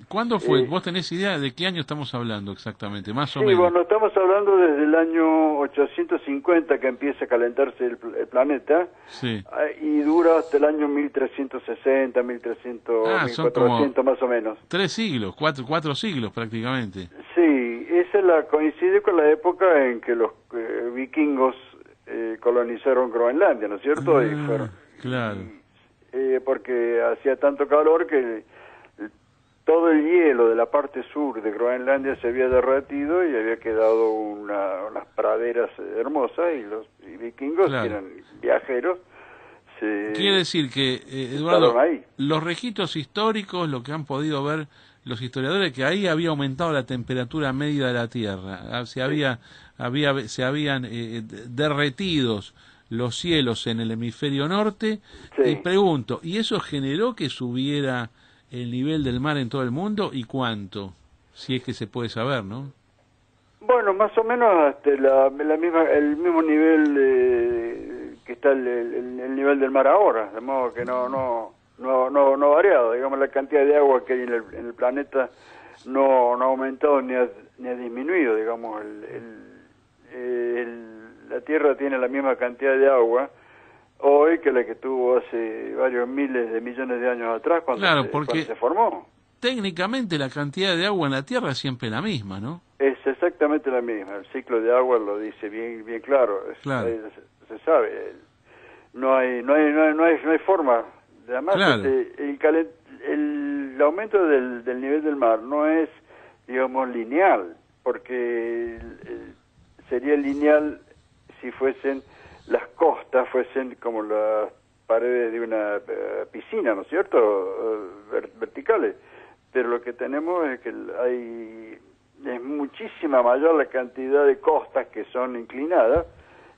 ¿Cuándo fue? ¿Vos tenés idea de qué año estamos hablando exactamente, más o menos? Sí, bueno, estamos hablando desde el año 850 que empieza a calentarse el planeta, sí, y dura hasta el año 1360, 1400 más o menos. 3 siglos, 4 siglos prácticamente. Sí, esa coincide con la época en que los vikingos colonizaron Groenlandia, ¿no es cierto? Y fueron, claro. Porque hacía tanto calor que todo el hielo de la parte sur de Groenlandia se había derretido y había quedado unas praderas hermosas, y los vikingos, Claro. que eran viajeros, se Quiere decir que, Eduardo, instalaron ahí. los registros históricos, lo que han podido ver los historiadores, que ahí había aumentado la temperatura media de la Tierra, se habían derretidos los cielos en el hemisferio norte, Sí. y pregunto, ¿y eso generó que subiera el nivel del mar en todo el mundo? ¿Y cuánto? Si es que se puede saber, ¿no? Bueno, más o menos hasta el mismo nivel que está el nivel del mar ahora, de modo que no ha variado. Digamos, la cantidad de agua que hay en el planeta no ha aumentado ni ha disminuido. Digamos, la Tierra tiene la misma cantidad de agua hoy que la que tuvo hace varios miles de millones de años atrás, cuando se formó. Técnicamente la cantidad de agua en la Tierra es siempre la misma, ¿no? Es exactamente la misma. El ciclo de agua lo dice bien claro. Claro. Se sabe. No hay forma. Además, Claro. el aumento del nivel del mar no es, digamos, lineal, porque sería lineal si las costas fuesen como las paredes de una piscina, ¿no es cierto? Verticales. Pero lo que tenemos es que es muchísima mayor la cantidad de costas que son inclinadas,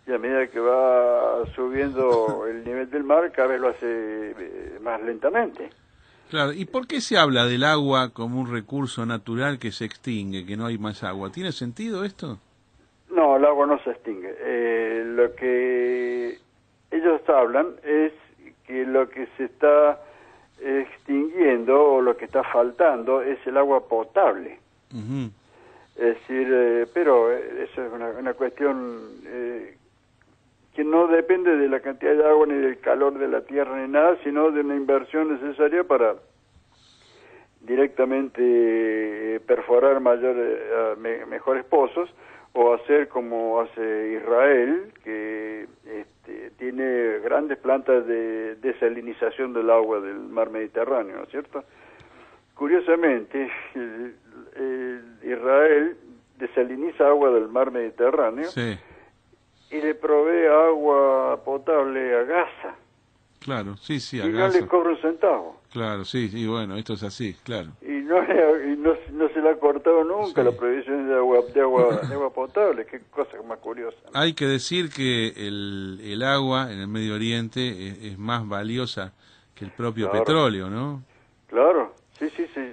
y a medida que va subiendo el nivel del mar, cada vez lo hace más lentamente. Claro, ¿y por qué se habla del agua como un recurso natural que se extingue, que no hay más agua? ¿Tiene sentido esto? No, el agua no se extingue. Lo que ellos hablan es que lo que se está extinguiendo o lo que está faltando es el agua potable. Uh-huh. Es decir, pero eso es una cuestión que no depende de la cantidad de agua ni del calor de la tierra ni nada, sino de una inversión necesaria para directamente perforar mejores pozos, o hacer como hace Israel, que tiene grandes plantas de desalinización del agua del mar Mediterráneo, ¿no es cierto? Curiosamente, Israel desaliniza agua del mar Mediterráneo, Sí, y le provee agua potable a Gaza. claro, sí, a Y no Gaza. le cobra un centavo. Claro, sí, bueno, esto es así, claro. Y no se le ha cortado nunca Sí. la provisión de agua potable. Qué cosa más curiosa. Hay que decir que el agua en el Medio Oriente es más valiosa que el propio Claro. petróleo, ¿no? Claro, sí,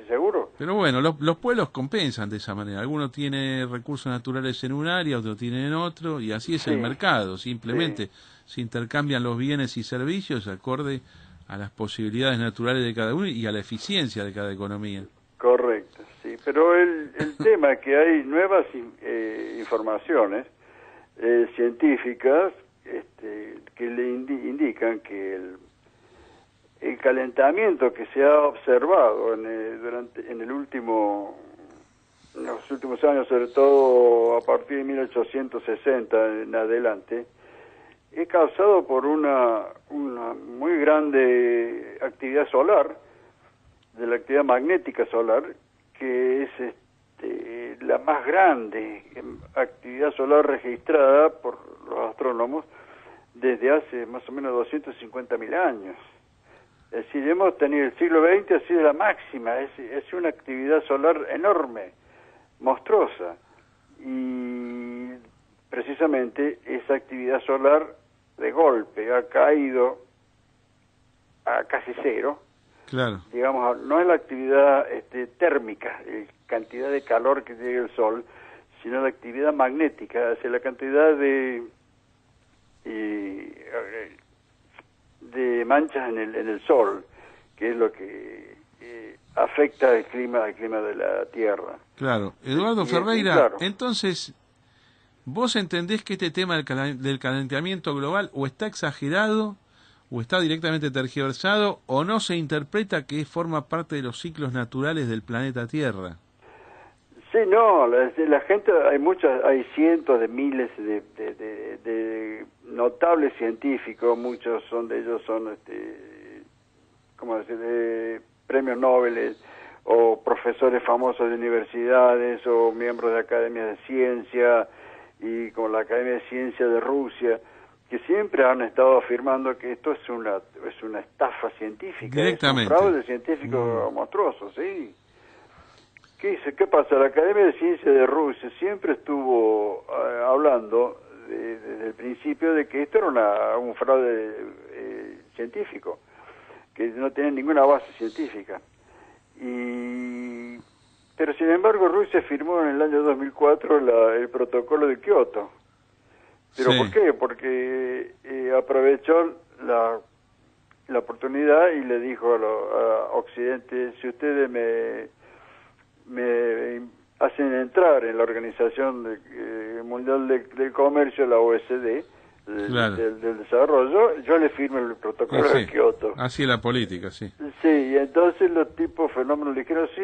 seguro. Pero bueno, los pueblos compensan de esa manera. Alguno tiene recursos naturales en un área, otro tiene en otro, y así es Sí. el mercado. Simplemente se intercambian los bienes y servicios acorde a las posibilidades naturales de cada uno y a la eficiencia de cada economía. Correcto, sí. Pero el tema es que hay nuevas informaciones científicas que le indican que el calentamiento que se ha observado en los últimos años, sobre todo a partir de 1860 en adelante, es causado por una muy grande actividad solar, de la actividad magnética solar, que es la más grande actividad solar registrada por los astrónomos desde hace más o menos 250.000 años. Es decir, hemos tenido el siglo XX, ha sido la máxima, es una actividad solar enorme, monstruosa, y precisamente esa actividad solar de golpe ha caído a casi cero. Claro. Digamos, no es la actividad térmica, cantidad de calor que llega el sol, sino la actividad magnética, es decir, la cantidad de manchas en el sol, que es lo que afecta el clima de la Tierra. Claro. Eduardo Y Ferreira, claro. entonces, ¿vos entendés que este tema del calentamiento global o está exagerado, o está directamente tergiversado, o no se interpreta que forma parte de los ciclos naturales del planeta Tierra? Sí, no, la gente, hay cientos de miles de notables científicos, muchos de ellos son, ¿cómo decir?, premios Nobel, o profesores famosos de universidades, o miembros de academias de ciencia, y como la Academia de Ciencia de Rusia, que siempre han estado afirmando que esto es una estafa científica, directamente, es un fraude científico monstruoso, ¿sí? ¿Qué pasa? La Academia de Ciencia de Rusia siempre estuvo hablando desde el principio de que esto era un fraude científico, que no tenía ninguna base científica. Pero sin embargo Rusia firmó en el año 2004 el protocolo de Kioto. ¿Pero sí. por qué? Porque aprovechó la oportunidad y le dijo a Occidente: si ustedes me hacen entrar en la Organización Mundial del Comercio, la OECD, claro, del desarrollo, yo le firmo el protocolo de Kioto. Así es la política, sí. Sí, y entonces los tipos fenómenos le dijeron, sí,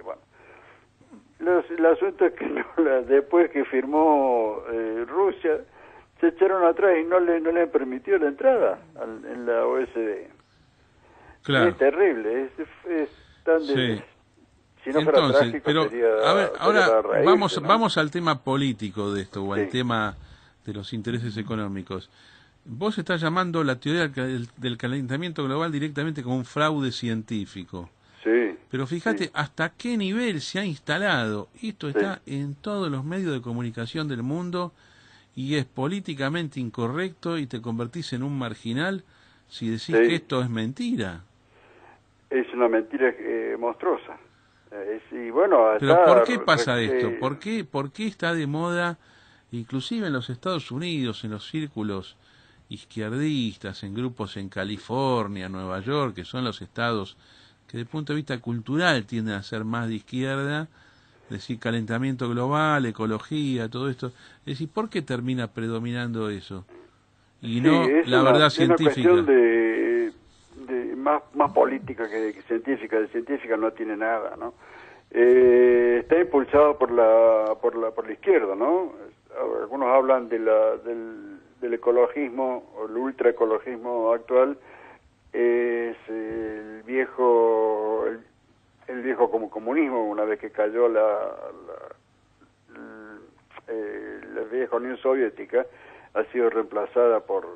bueno. El asunto es que después que firmó Rusia, se echaron atrás y no le han permitido la entrada en la OECD. Claro. Es terrible, es tan... Sí. Si no fuera Entonces, trágico, pero sería, a ver, ahora para reírse, vamos al tema político de esto, o al Sí. tema de los intereses económicos. Vos estás llamando la teoría del calentamiento global directamente como un fraude científico. Sí. Pero fíjate Sí. hasta qué nivel se ha instalado. Esto está en todos los medios de comunicación del mundo y es políticamente incorrecto y te convertís en un marginal si decís Sí. que esto es mentira. Es una mentira monstruosa. Y bueno, Pero ¿por qué pasa esto? ¿Por qué está de moda, inclusive en los Estados Unidos, en los círculos izquierdistas, en grupos en California, Nueva York, que son los estados que desde el punto de vista cultural tienden a ser más de izquierda, decir calentamiento global, ecología, todo esto? Es decir, ¿por qué termina predominando eso? Y no la verdad científica. Es una cuestión más política que científica. De científica no tiene nada, ¿no? Está impulsado por la izquierda, ¿no? Algunos hablan del ecologismo, o el ultraecologismo actual. Es el viejo como comunismo, una vez que cayó la vieja Unión Soviética, ha sido reemplazada por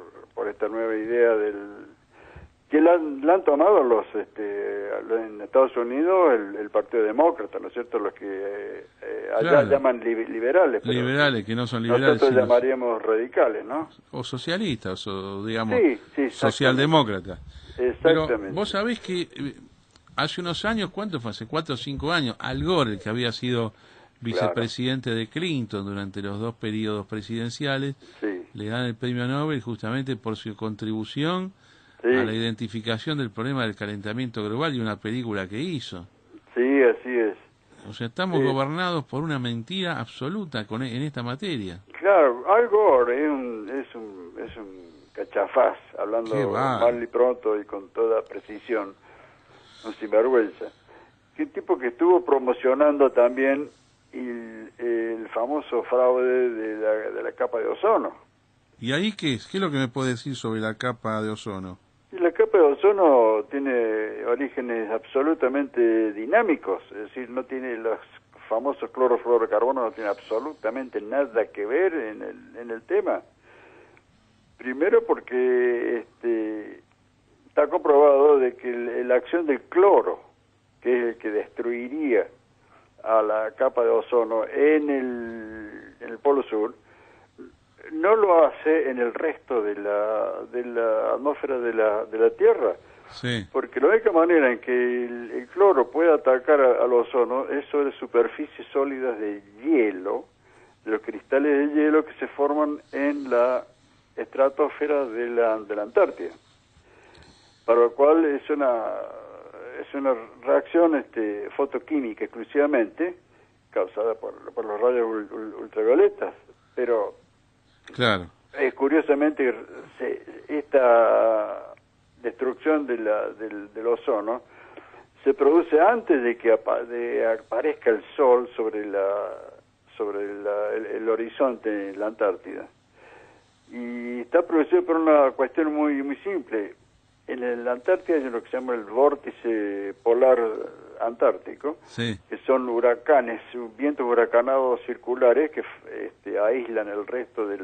esta nueva idea que la han tomado en Estados Unidos el Partido Demócrata, ¿no es cierto? Los que allá Claro. llaman liberales. Pero liberales, que no son liberales, nosotros sino llamaríamos radicales, ¿no? o socialistas, o digamos, Sí, socialdemócratas. Pero exactamente. vos sabés que hace unos años, ¿cuánto fue? Hace 4 o 5 años, Al Gore, el que había sido vicepresidente de Clinton durante los 2 periodos presidenciales, Sí. le dan el premio Nobel justamente por su contribución Sí. a la identificación del problema del calentamiento global y una película que hizo. Sí, así es. O sea, estamos Sí. gobernados por una mentira absoluta en esta materia. Claro, Al Gore es un cachafaz, hablando Qué va. mal y pronto y con toda precisión, un sinvergüenza. Un tipo que estuvo promocionando también el famoso fraude de la capa de ozono. ¿Y ahí qué es? ¿Qué es lo que me puede decir sobre la capa de ozono? Y la capa de ozono tiene orígenes absolutamente dinámicos, es decir, no tiene los famosos clorofluorocarbonos, no tiene absolutamente nada que ver en el tema. Primero porque está comprobado de que la acción del cloro, que es el que destruiría a la capa de ozono en el Polo Sur, no lo hace en el resto de la atmósfera de la Tierra. Sí. Porque la única manera en que el cloro puede atacar al ozono es sobre superficies sólidas de hielo, de los cristales de hielo que se forman en la estratosfera de la Antártida. Para lo cual es una reacción fotoquímica exclusivamente causada por los rayos ultravioletas. Pero curiosamente esta destrucción del ozono se produce antes de que aparezca el sol sobre el horizonte en la Antártida. Y está producido por una cuestión muy muy simple. En la Antártida hay lo que se llama el vórtice polar antártico, Sí. que son huracanes, vientos huracanados circulares que aíslan el resto de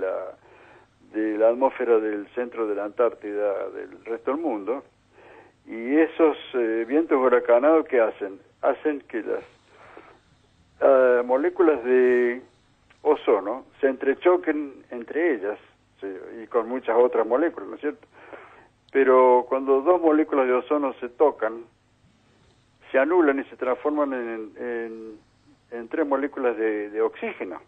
la atmósfera del centro de la Antártida del resto del mundo. Y esos vientos huracanados, ¿qué hacen? Hacen que las moléculas de ozono se entrechoquen entre ellas, sí, y con muchas otras moléculas, ¿no es cierto? Pero cuando dos moléculas de ozono se tocan, se anulan y se transforman en tres moléculas de oxígeno.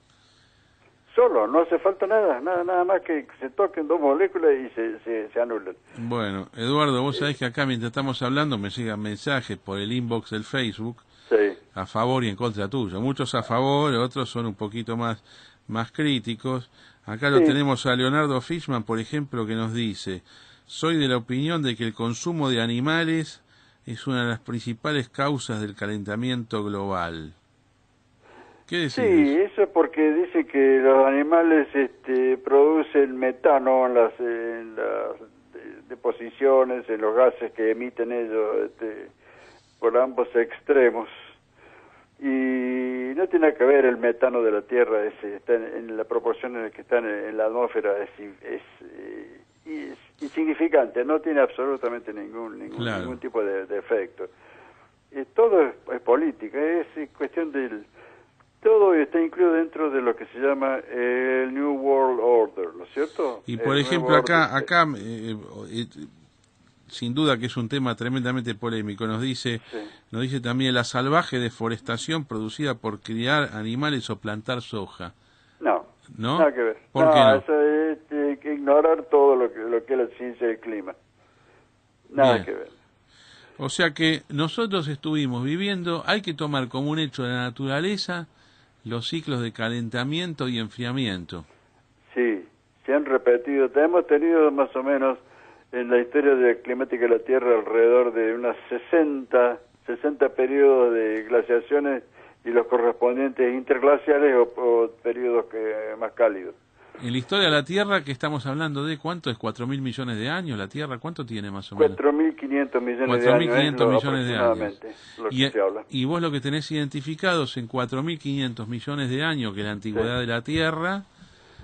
Solo, no hace falta nada más que se toquen dos moléculas y se anulan. Bueno, Eduardo, vos sabés que acá mientras estamos hablando me llegan mensajes por el inbox del Facebook, Sí. a favor y en contra tuyo. Muchos a favor, otros son un poquito más críticos. Acá lo Sí. tenemos a Leonardo Fishman, por ejemplo, que nos dice: soy de la opinión de que el consumo de animales es una de las principales causas del calentamiento global. ¿Qué decís? Sí, eso es porque dice que los animales producen metano en las deposiciones, en los gases que emiten ellos por ambos extremos. Y no tiene nada que ver el metano de la Tierra, está en la proporción en la que está en la atmósfera, es insignificante, no tiene absolutamente ningún tipo de efecto. Todo es política, es cuestión del... Todo está incluido dentro de lo que se llama el New World Order, ¿no es cierto? Y por El ejemplo, nuevo acá sin duda que es un tema tremendamente polémico, nos dice también la salvaje deforestación producida por criar animales o plantar soja. No, ¿No? nada que ver. ¿Por qué no? Eso es que ignorar todo lo que es la ciencia del clima. Nada Bien. que ver. O sea que nosotros estuvimos viviendo, hay que tomar como un hecho de la naturaleza los ciclos de calentamiento y enfriamiento. Sí, se han repetido. Hemos tenido más o menos en la historia climática de la Tierra alrededor de unas 60 periodos de glaciaciones y los correspondientes interglaciales o periodos más cálidos. En la historia de la Tierra, que estamos hablando de, ¿cuánto es? ¿4.000 millones de años la Tierra? ¿Cuánto tiene más o menos? 4.500 millones de años. 4.500 millones de años. Lo que se habla. Y vos lo que tenés identificados en 4.500 millones de años, que es la antigüedad de la Tierra,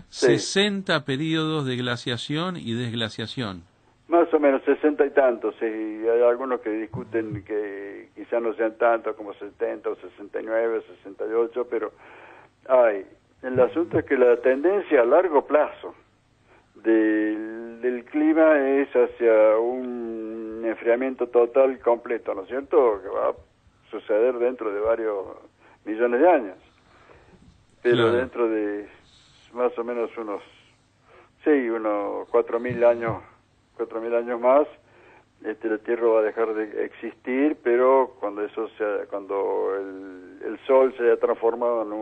60 periodos de glaciación y desglaciación. Más o menos 60 y tantos, y hay algunos que discuten que quizás no sean tantos como 70 o 69 o 68, pero el asunto es que la tendencia a largo plazo del clima es hacia un enfriamiento total completo, ¿no es cierto? Que va a suceder dentro de varios millones de años, pero dentro de más o menos unos 4.000 años. 4.000 años más, la Tierra va a dejar de existir, pero cuando el Sol se haya transformado en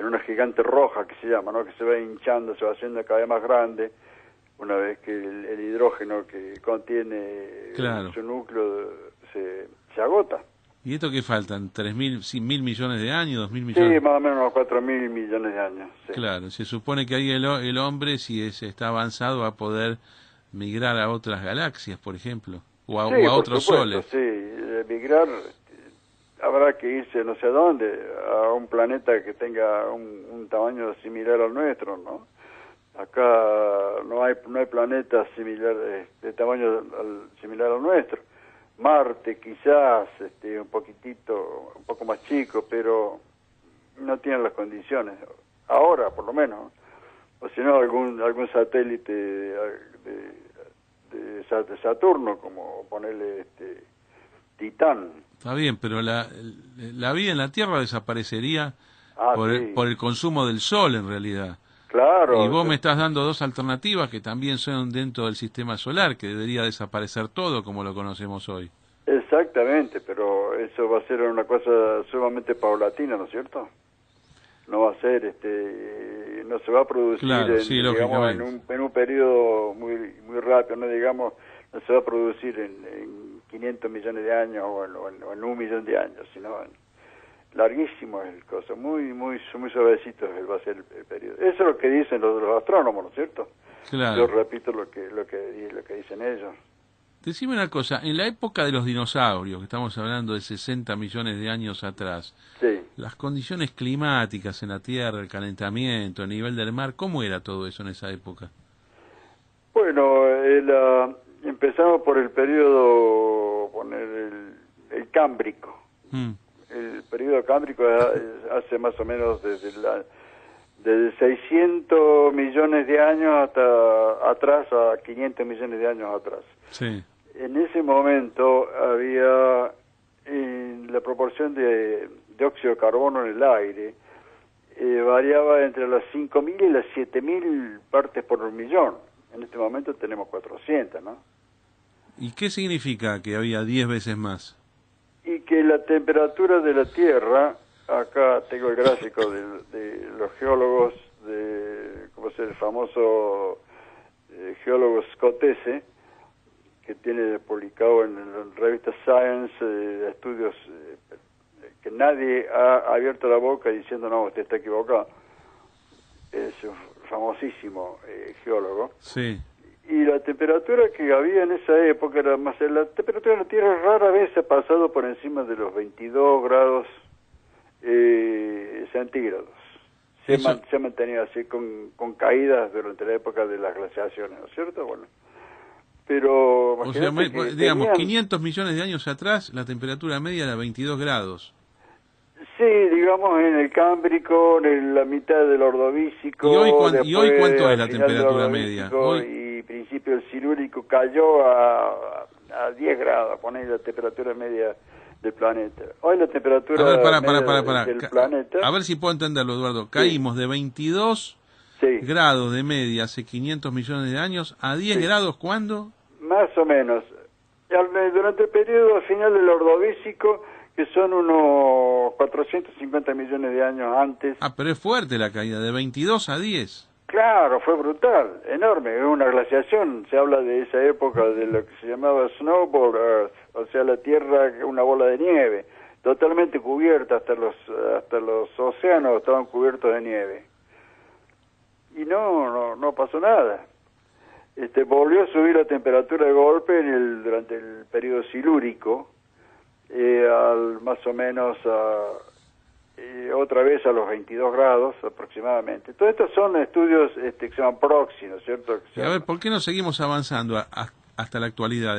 una gigante roja que se llama, ¿no? Que se va hinchando, se va haciendo cada vez más grande, una vez que el hidrógeno que contiene su núcleo se agota. ¿Y esto qué faltan? ¿3.000 millones de años? ¿2.000 millones? Sí, más o menos unos 4.000 millones de años. Sí. Claro, se supone que ahí el hombre, si está avanzado, va a poder migrar a otras galaxias, por ejemplo, o a otros soles. Sí, migrar, habrá que irse no sé a dónde, a un planeta que tenga un tamaño similar al nuestro, ¿no? Acá no hay planeta similar de tamaño similar al nuestro. Marte quizás, un poco más chico, pero no tienen las condiciones, ahora por lo menos, o si no algún satélite de Saturno, como ponerle Titán. Está bien, pero la vida en la Tierra desaparecería por el consumo del Sol, en realidad. Claro. Y vos me estás dando dos alternativas que también son dentro del sistema solar, que debería desaparecer todo como lo conocemos hoy. Exactamente, pero eso va a ser una cosa sumamente paulatina, ¿no es cierto? No va a ser, no se va a producir en un periodo muy rápido, no se va a producir en 500 millones de años o en 1 millón de años, sino larguísimo es el coso, muy suavecito va a ser el periodo. Eso es lo que dicen los astrónomos, ¿no es cierto? Claro. Yo repito lo que dicen ellos. Decime una cosa, en la época de los dinosaurios, que estamos hablando de 60 millones de años atrás, sí, las condiciones climáticas en la Tierra, el calentamiento, el nivel del mar, ¿cómo era todo eso en esa época? Bueno, empezamos por el periodo, el cámbrico. El periodo cámbrico hace más o menos desde 600 millones de años hasta atrás, a 500 millones de años atrás. Sí. En ese momento había la proporción de dióxido de carbono en el aire, variaba entre las 5.000 y las 7.000 partes por millón. En este momento tenemos 400, ¿no? ¿Y qué significa que había 10 veces más? Y que la temperatura de la Tierra, acá tengo el gráfico de los geólogos, ¿cómo se llama? El famoso geólogo escocese, que tiene publicado en la revista Science estudios que nadie ha abierto la boca diciendo no, usted está equivocado. Es un famosísimo geólogo. Sí. Y la temperatura que había en esa época era más... La temperatura de la Tierra rara vez ha pasado por encima de los 22 grados centígrados. Se ha mantenido así con caídas durante la época de las glaciaciones, ¿no es cierto? Bueno, pero... O sea, digamos, 500 millones de años atrás, la temperatura media era 22 grados. Sí, digamos en el Cámbrico, en la mitad del Ordovícico. ¿Y hoy cuánto es la temperatura media? Y principio del Silúrico cayó a 10 grados, poner la temperatura media del planeta. Hoy la temperatura para. del planeta... A ver si puedo entenderlo, Eduardo. Caímos de 22 grados de media hace 500 millones de años a 10 grados, ¿cuándo? Más o menos. Durante el periodo final del Ordovícico, que son unos 450 millones de años antes. Ah, pero es fuerte la caída, de 22 a 10. Claro, fue brutal, enorme, es una glaciación. Se habla de esa época de lo que se llamaba Snowball Earth, o sea, la Tierra, una bola de nieve, totalmente cubierta, hasta los océanos estaban cubiertos de nieve. Y no pasó nada. Volvió a subir la temperatura de golpe durante el periodo silúrico, más o menos otra vez a los 22 grados aproximadamente. Todos estos son estudios que se llaman proxy, ¿no es cierto? A ver, ¿por qué no seguimos avanzando hasta la actualidad?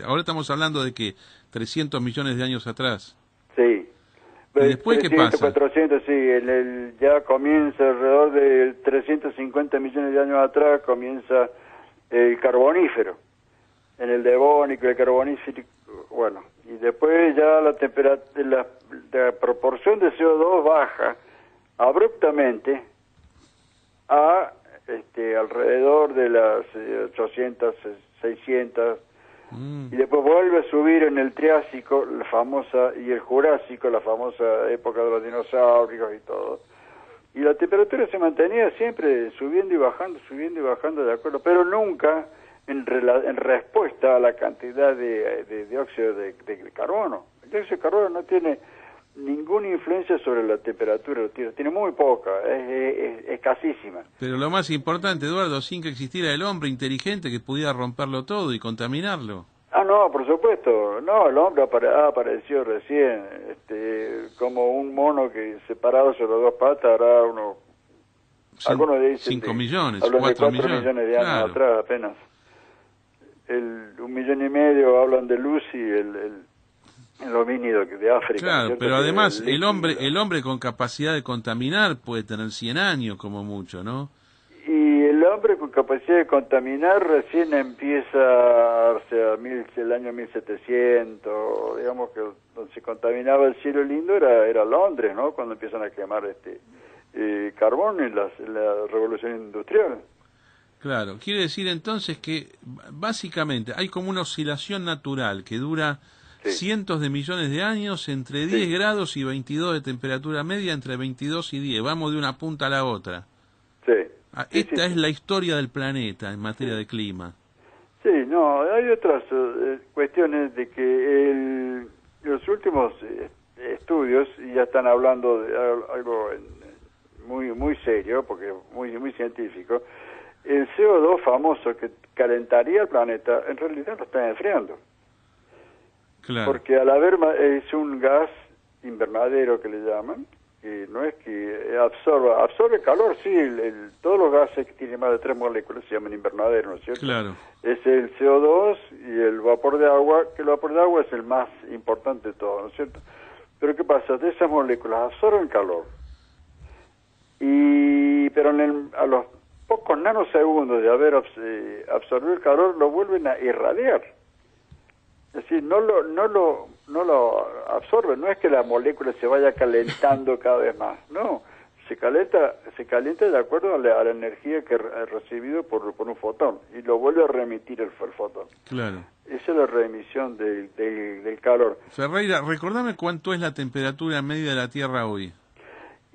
Ahora estamos hablando de que 300 millones de años atrás. Sí. ¿Y después 300, qué pasa? 400, sí. Ya comienza alrededor de 350 millones de años atrás, comienza el carbonífero. En el devónico, el carbonífero, bueno, y después ya la proporción de CO2 baja abruptamente a alrededor de las 800, 600, y después vuelve a subir en el Triásico, la famosa, y el Jurásico, la famosa época de los dinosaurios y todo. Y la temperatura se mantenía siempre subiendo y bajando, de acuerdo, pero nunca en respuesta a la cantidad de dióxido de carbono. El dióxido de carbono no tiene ninguna influencia sobre la temperatura de la Tierra, tiene muy poca, es escasísima. Pero lo más importante, Eduardo, sin que existiera el hombre inteligente que pudiera romperlo todo y contaminarlo. Ah, no, por supuesto, no, el hombre ha aparecido recién, como un mono que separado sobre dos patas hará unos... Algunos dicen 5 millones, 4 millones de años atrás apenas. 1,5 millones hablan de Lucy, el homínido de África. Claro, ¿cierto? pero además el hombre con capacidad de contaminar puede tener 100 años como mucho, ¿no? Y el hombre con capacidad de contaminar recién empieza, o sea, el año 1700, digamos que donde se contaminaba el cielo lindo era Londres, ¿no? Cuando empiezan a quemar carbón en la revolución industrial. Claro, quiere decir entonces que básicamente hay como una oscilación natural que dura cientos de millones de años entre 10 grados y 22 de temperatura media, entre 22 y 10. Vamos de una punta a la otra. Sí. Esta es la historia del planeta en materia de clima. Sí, No, hay otras cuestiones de que los últimos estudios ya están hablando de algo muy serio, porque muy científico. El CO2 famoso que calentaría el planeta, en realidad lo está enfriando. Claro. Porque al haber es un gas invernadero que le llaman, que no es que absorbe calor, sí, todos los gases que tienen más de 3 moléculas se llaman invernadero, ¿no es cierto? Claro. Es el CO2 y el vapor de agua, que el vapor de agua es el más importante de todo, ¿no es cierto? Pero ¿qué pasa? De esas moléculas absorben calor, pero a los pocos nanosegundos de haber absorbido el calor lo vuelven a irradiar. Es decir, no lo absorbe, no es que la molécula se vaya calentando cada vez más, no, se calienta de acuerdo a la energía que ha recibido por un fotón y lo vuelve a remitir el fotón. Claro. Esa es la reemisión del calor. Ferreira, recordame cuánto es la temperatura media de la Tierra hoy.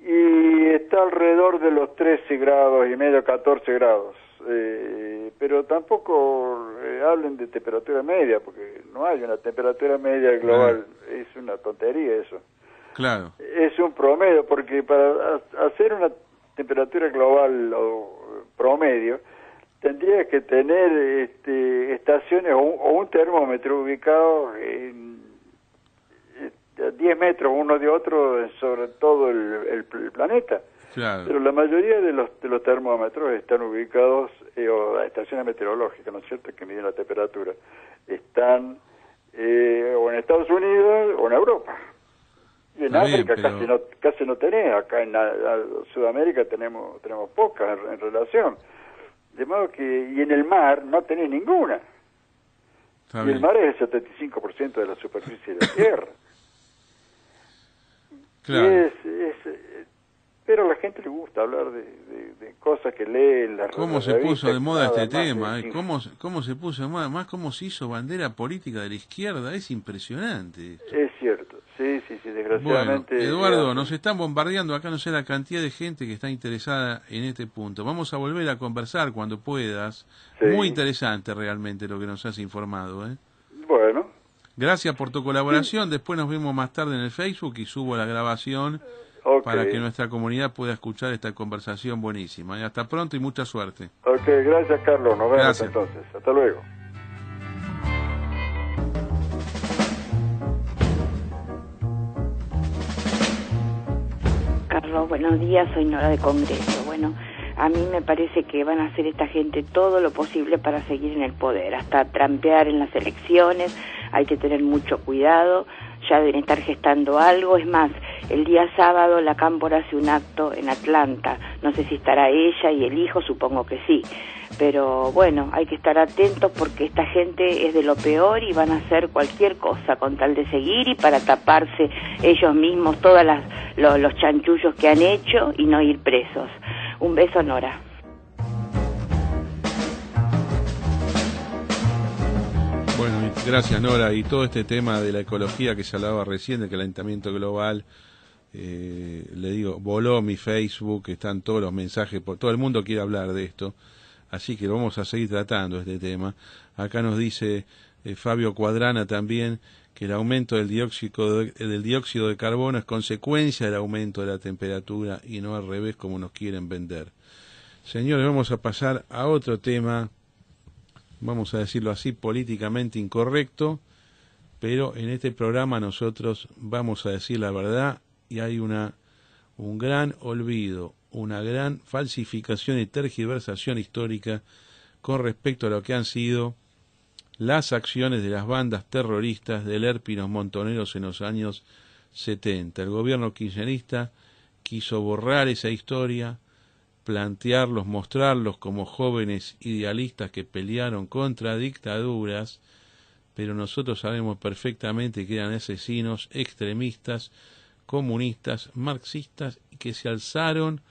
Y está alrededor de los 13 grados y medio, 14 grados. Pero tampoco hablen de temperatura media, porque no hay una temperatura media global. Es una tontería eso. Claro. Es un promedio, porque para hacer una temperatura global o promedio, tendría que tener estaciones o un termómetro ubicado a 10 metros uno de otro sobre todo el planeta. Claro. Pero la mayoría de los termómetros están ubicados, o las estaciones meteorológicas, ¿no es cierto?, que miden la temperatura, están o en Estados Unidos o en Europa. Y en África casi no tenés, acá en Sudamérica tenemos pocas en relación. De modo que, y en el mar no tenés ninguna. Está y bien. el mar es el 75% de la superficie de la Tierra. Claro. Pero a la gente le gusta hablar de cosas que lee en las ¿Cómo se revistas, puso de moda nada este más tema? de- ¿Cómo se puso de moda? Más cómo se hizo bandera política de la izquierda. Es impresionante. Es cierto, sí, Bueno, desgraciadamente. Eduardo, nos están bombardeando acá, no sé la cantidad de gente que está interesada en este punto. Vamos a volver a conversar cuando puedas. Sí. Muy interesante realmente lo que nos has informado, ¿eh? Bueno, Gracias por tu colaboración. Después nos vemos más tarde en el Facebook y subo la grabación ok. para que nuestra comunidad pueda escuchar esta conversación buenísima. Y hasta pronto y mucha suerte. Ok, gracias Carlos, nos vemos Gracias. entonces. Hasta luego. Carlos, buenos días, soy Nora de Congreso. Bueno, a mí me parece que van a hacer esta gente todo lo posible para seguir en el poder, hasta trampear en las elecciones. Hay que tener mucho cuidado, ya deben estar gestando algo. Es más, el día sábado la Cámpora hace un acto en Atlanta, no sé si estará ella y el hijo, supongo que sí, pero bueno, hay que estar atentos porque esta gente es de lo peor y van a hacer cualquier cosa con tal de seguir y para taparse ellos mismos todos los chanchullos que han hecho y no ir presos. Un beso, Nora. Bueno, gracias Nora. Y todo este tema de la ecología que se hablaba recién, del calentamiento global, le digo, voló mi Facebook, están todos los mensajes, todo el mundo quiere hablar de esto, así que vamos a seguir tratando este tema. Acá nos dice Fabio Cuadrana también que el aumento del dióxido de carbono es consecuencia del aumento de la temperatura y no al revés como nos quieren vender. Señores, vamos a pasar a otro tema, vamos a decirlo así, políticamente incorrecto, pero en este programa nosotros vamos a decir la verdad y hay un gran olvido, una gran falsificación y tergiversación histórica con respecto a lo que han sido las acciones de las bandas terroristas del ERP y los montoneros en los años 70. El gobierno kirchnerista quiso borrar esa historia, plantearlos, mostrarlos como jóvenes idealistas que pelearon contra dictaduras, pero nosotros sabemos perfectamente que eran asesinos, extremistas, comunistas, marxistas, y que se alzaron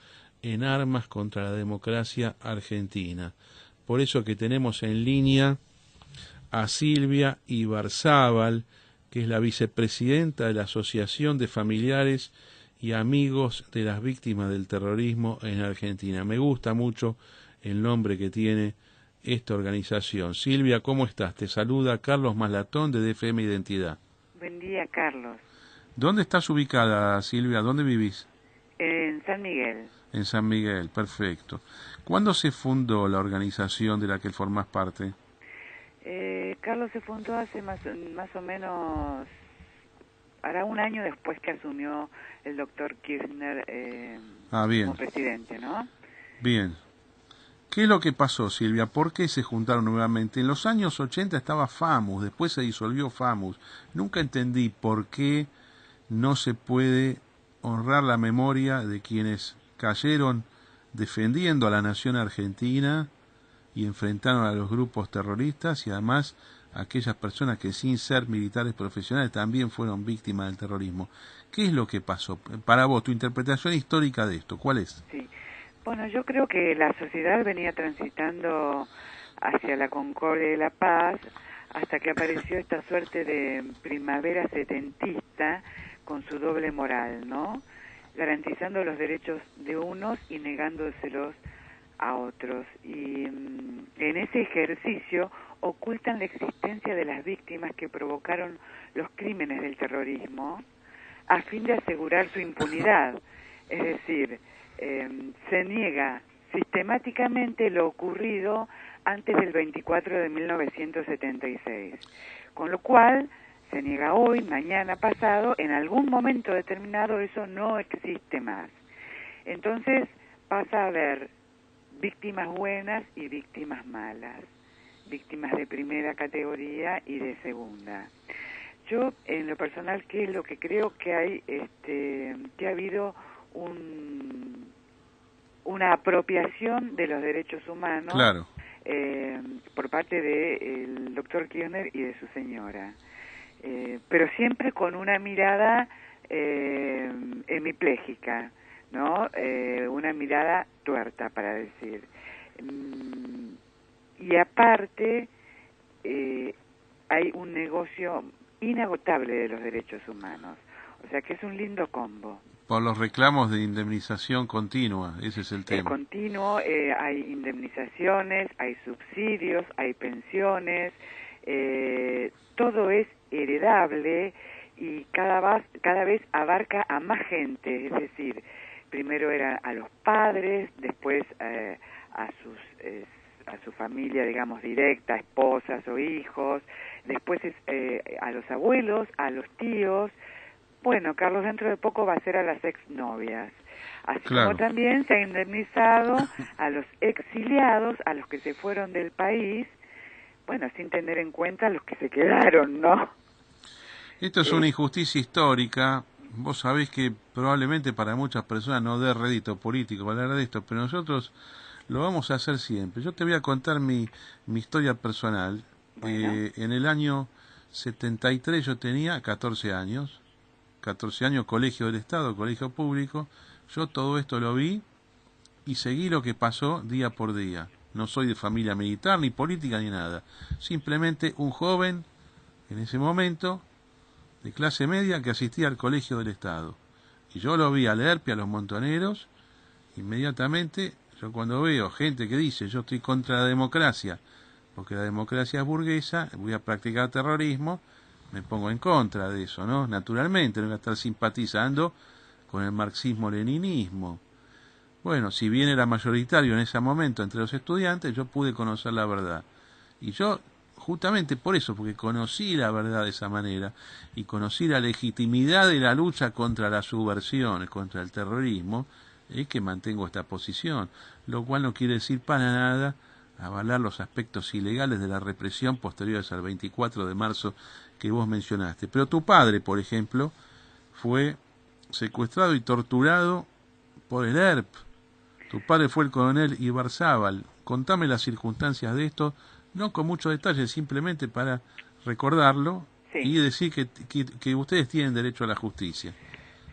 en armas contra la democracia argentina. Por eso que tenemos en línea a Silvia Ibarzábal, que es la vicepresidenta de la Asociación de Familiares y Amigos de las Víctimas del Terrorismo en Argentina. Me gusta mucho el nombre que tiene esta organización. Silvia, ¿cómo estás? Te saluda Carlos Maslatón de DFM Identidad. Buen día, Carlos. ¿Dónde estás ubicada, Silvia? ¿Dónde vivís? En San Miguel. En San Miguel, perfecto. ¿Cuándo se fundó la organización de la que formás parte? Carlos, se fundó hace más o menos, hará un año después que asumió el doctor Kirchner como presidente, ¿no? Bien. ¿Qué es lo que pasó, Silvia? ¿Por qué se juntaron nuevamente? En los años 80 estaba FAMUS, después se disolvió FAMUS. Nunca entendí por qué no se puede honrar la memoria de quienes cayeron defendiendo a la nación argentina y enfrentaron a los grupos terroristas y además a aquellas personas que sin ser militares profesionales también fueron víctimas del terrorismo. ¿Qué es lo que pasó? Para vos, tu interpretación histórica de esto, ¿cuál es? Sí. Bueno, yo creo que la sociedad venía transitando hacia la concordia y la paz hasta que apareció esta suerte de primavera setentista con su doble moral, ¿no? Garantizando los derechos de unos y negándoselos a otros. Y en ese ejercicio ocultan la existencia de las víctimas que provocaron los crímenes del terrorismo a fin de asegurar su impunidad. Es decir, se niega sistemáticamente lo ocurrido antes del 24 de 1976, con lo cual se niega hoy, mañana, pasado, en algún momento determinado eso no existe más. Entonces pasa a haber víctimas buenas y víctimas malas, víctimas de primera categoría y de segunda. Yo, en lo personal, ¿qué es lo que creo que hay? Que ha habido una apropiación de los derechos humanos, claro, por parte del doctor Kirchner y de su señora, pero siempre con una mirada hemipléjica, ¿no? Una mirada tuerta, para decir. Y aparte hay un negocio inagotable de los derechos humanos, o sea que es un lindo combo. Por los reclamos de indemnización continua, ese es el tema. Continuo, hay indemnizaciones, hay subsidios, hay pensiones, todo es heredable y cada vez abarca a más gente, es decir, primero era a los padres, después a su familia, digamos, directa, esposas o hijos, después a los abuelos, a los tíos. Bueno, Carlos, dentro de poco va a ser a las exnovias. Así como también se ha indemnizado a los exiliados, a los que se fueron del país, bueno, sin tener en cuenta a los que se quedaron, ¿no? Esto es una injusticia histórica. Vos sabés que probablemente para muchas personas no dé rédito político hablar de esto, pero nosotros lo vamos a hacer siempre. Yo te voy a contar mi historia personal. Bueno. En el año 73 yo tenía 14 años, colegio del Estado, colegio público. Yo todo esto lo vi y seguí lo que pasó día por día. No soy de familia militar, ni política, ni nada. Simplemente un joven, en ese momento, de clase media, que asistía al colegio del Estado. Y yo lo vi a Lerpi, a los montoneros. Inmediatamente, yo cuando veo gente que dice, yo estoy contra la democracia, porque la democracia es burguesa, voy a practicar terrorismo, me pongo en contra de eso, ¿no? Naturalmente, no voy a estar simpatizando con el marxismo-leninismo. Bueno, si bien era mayoritario en ese momento entre los estudiantes, yo pude conocer la verdad. Y yo, justamente por eso, porque conocí la verdad de esa manera, y conocí la legitimidad de la lucha contra las subversiones, contra el terrorismo, es que mantengo esta posición, lo cual no quiere decir para nada avalar los aspectos ilegales de la represión posteriores al 24 de marzo que vos mencionaste. Pero tu padre, por ejemplo, fue secuestrado y torturado por el ERP. Tu padre fue el coronel Ibarzábal. Contame las circunstancias de esto, no con mucho detalle, simplemente para recordarlo, sí, y decir que ustedes tienen derecho a la justicia.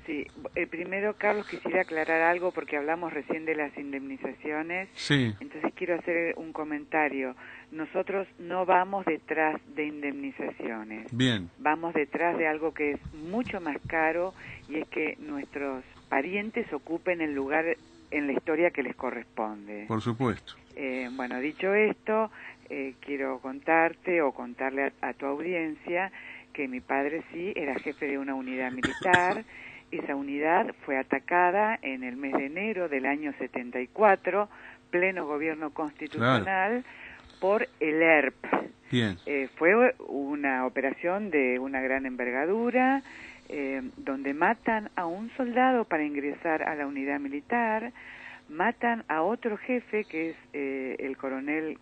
Sí, primero, Carlos, quisiera aclarar algo porque hablamos recién de las indemnizaciones. Sí. Entonces quiero hacer un comentario. Nosotros no vamos detrás de indemnizaciones. Bien. Vamos detrás de algo que es mucho más caro y es que nuestros parientes ocupen el lugar en la historia que les corresponde. Por supuesto. Bueno, dicho esto, quiero contarte o contarle a tu audiencia que mi padre sí era jefe de una unidad militar. Esa unidad fue atacada en el mes de enero del año 74, pleno gobierno constitucional, por el ERP. Bien. Fue una operación de una gran envergadura, donde matan a un soldado para ingresar a la unidad militar, matan a otro jefe que es el coronel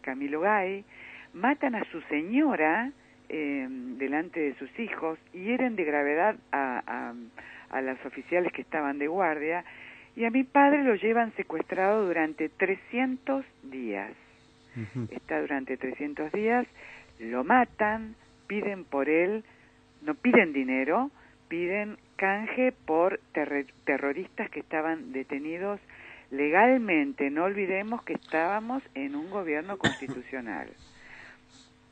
Camilo Gay, matan a su señora delante de sus hijos, hieren de gravedad a los oficiales que estaban de guardia, y a mi padre lo llevan secuestrado durante 300 días. Está durante 300 días, lo matan, piden por él, no piden dinero, piden canje por terroristas que estaban detenidos legalmente. No olvidemos que estábamos en un gobierno constitucional.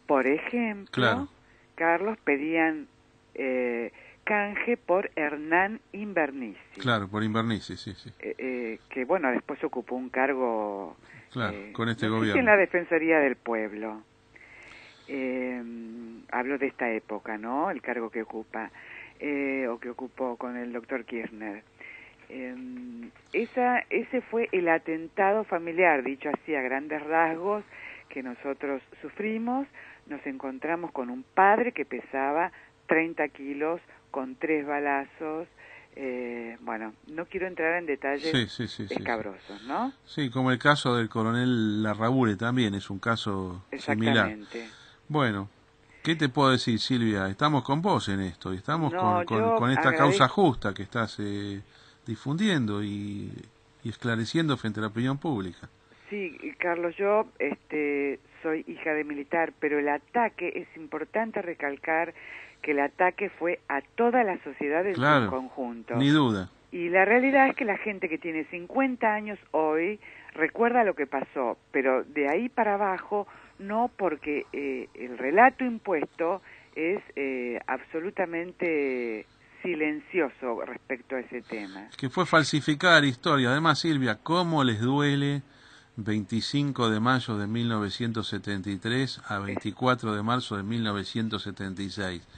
Por ejemplo, Carlos, pedían canje por Hernán Invernici. Claro, por Invernici, sí. Que bueno, después ocupó un cargo con este no sé gobierno. si en la Defensoría del Pueblo. Hablo de esta época, ¿no? El cargo que ocupa, o que ocupó con el doctor Kirchner. Ese fue el atentado familiar, dicho así a grandes rasgos, que nosotros sufrimos. Nos encontramos con un padre que pesaba 30 kilos, con 3 balazos. Bueno, no quiero entrar en detalles escabrosos, ¿no? Sí, como el caso del coronel Larrabure también es un caso similar. Exactamente. Bueno, ¿qué te puedo decir, Silvia? Estamos con vos en esto, y estamos con esta causa justa que estás difundiendo y esclareciendo frente a la opinión pública. Sí, Carlos, yo soy hija de militar, pero el ataque, es importante recalcar que el ataque fue a toda la sociedad en su conjunto. Ni duda. Y la realidad es que la gente que tiene 50 años hoy recuerda lo que pasó, pero de ahí para abajo no, porque el relato impuesto es absolutamente silencioso respecto a ese tema. Que fue falsificar historia. Además, Silvia, ¿cómo les duele 25 de mayo de 1973 a 24 de marzo de 1976?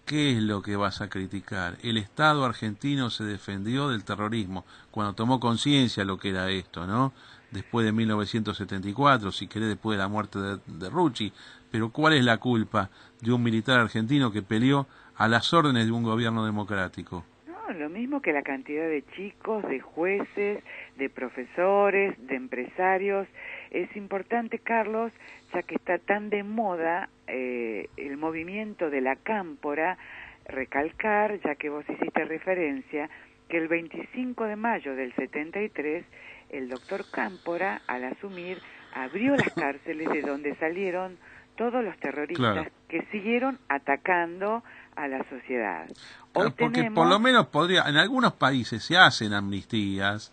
¿Qué es lo que vas a criticar? El Estado argentino se defendió del terrorismo cuando tomó conciencia lo que era esto, ¿no? Después de 1974, si querés, después de la muerte de Rucci. Pero ¿cuál es la culpa de un militar argentino que peleó a las órdenes de un gobierno democrático? No, lo mismo que la cantidad de chicos, de jueces, de profesores, de empresarios. Es importante, Carlos, ya que está tan de moda el movimiento de la cámpora, recalcar, ya que vos hiciste referencia, que el 25 de mayo del 73, el doctor Cámpora, al asumir, abrió las cárceles de donde salieron todos los terroristas que siguieron atacando a la sociedad. Hoy porque por lo menos en algunos países se hacen amnistías,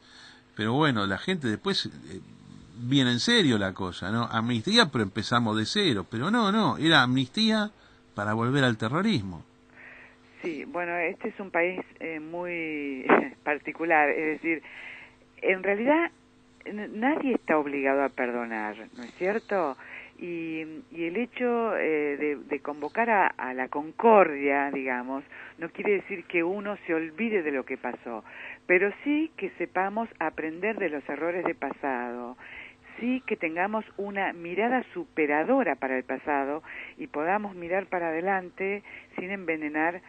pero bueno, la gente después viene en serio la cosa, ¿no? Amnistía, pero empezamos de cero, pero no, era amnistía para volver al terrorismo. Sí, bueno, este es un país muy particular, es decir, en realidad nadie está obligado a perdonar, ¿no es cierto? Y el hecho de convocar a la concordia, digamos, no quiere decir que uno se olvide de lo que pasó, pero sí que sepamos aprender de los errores de pasado, sí que tengamos una mirada superadora para el pasado y podamos mirar para adelante sin envenenar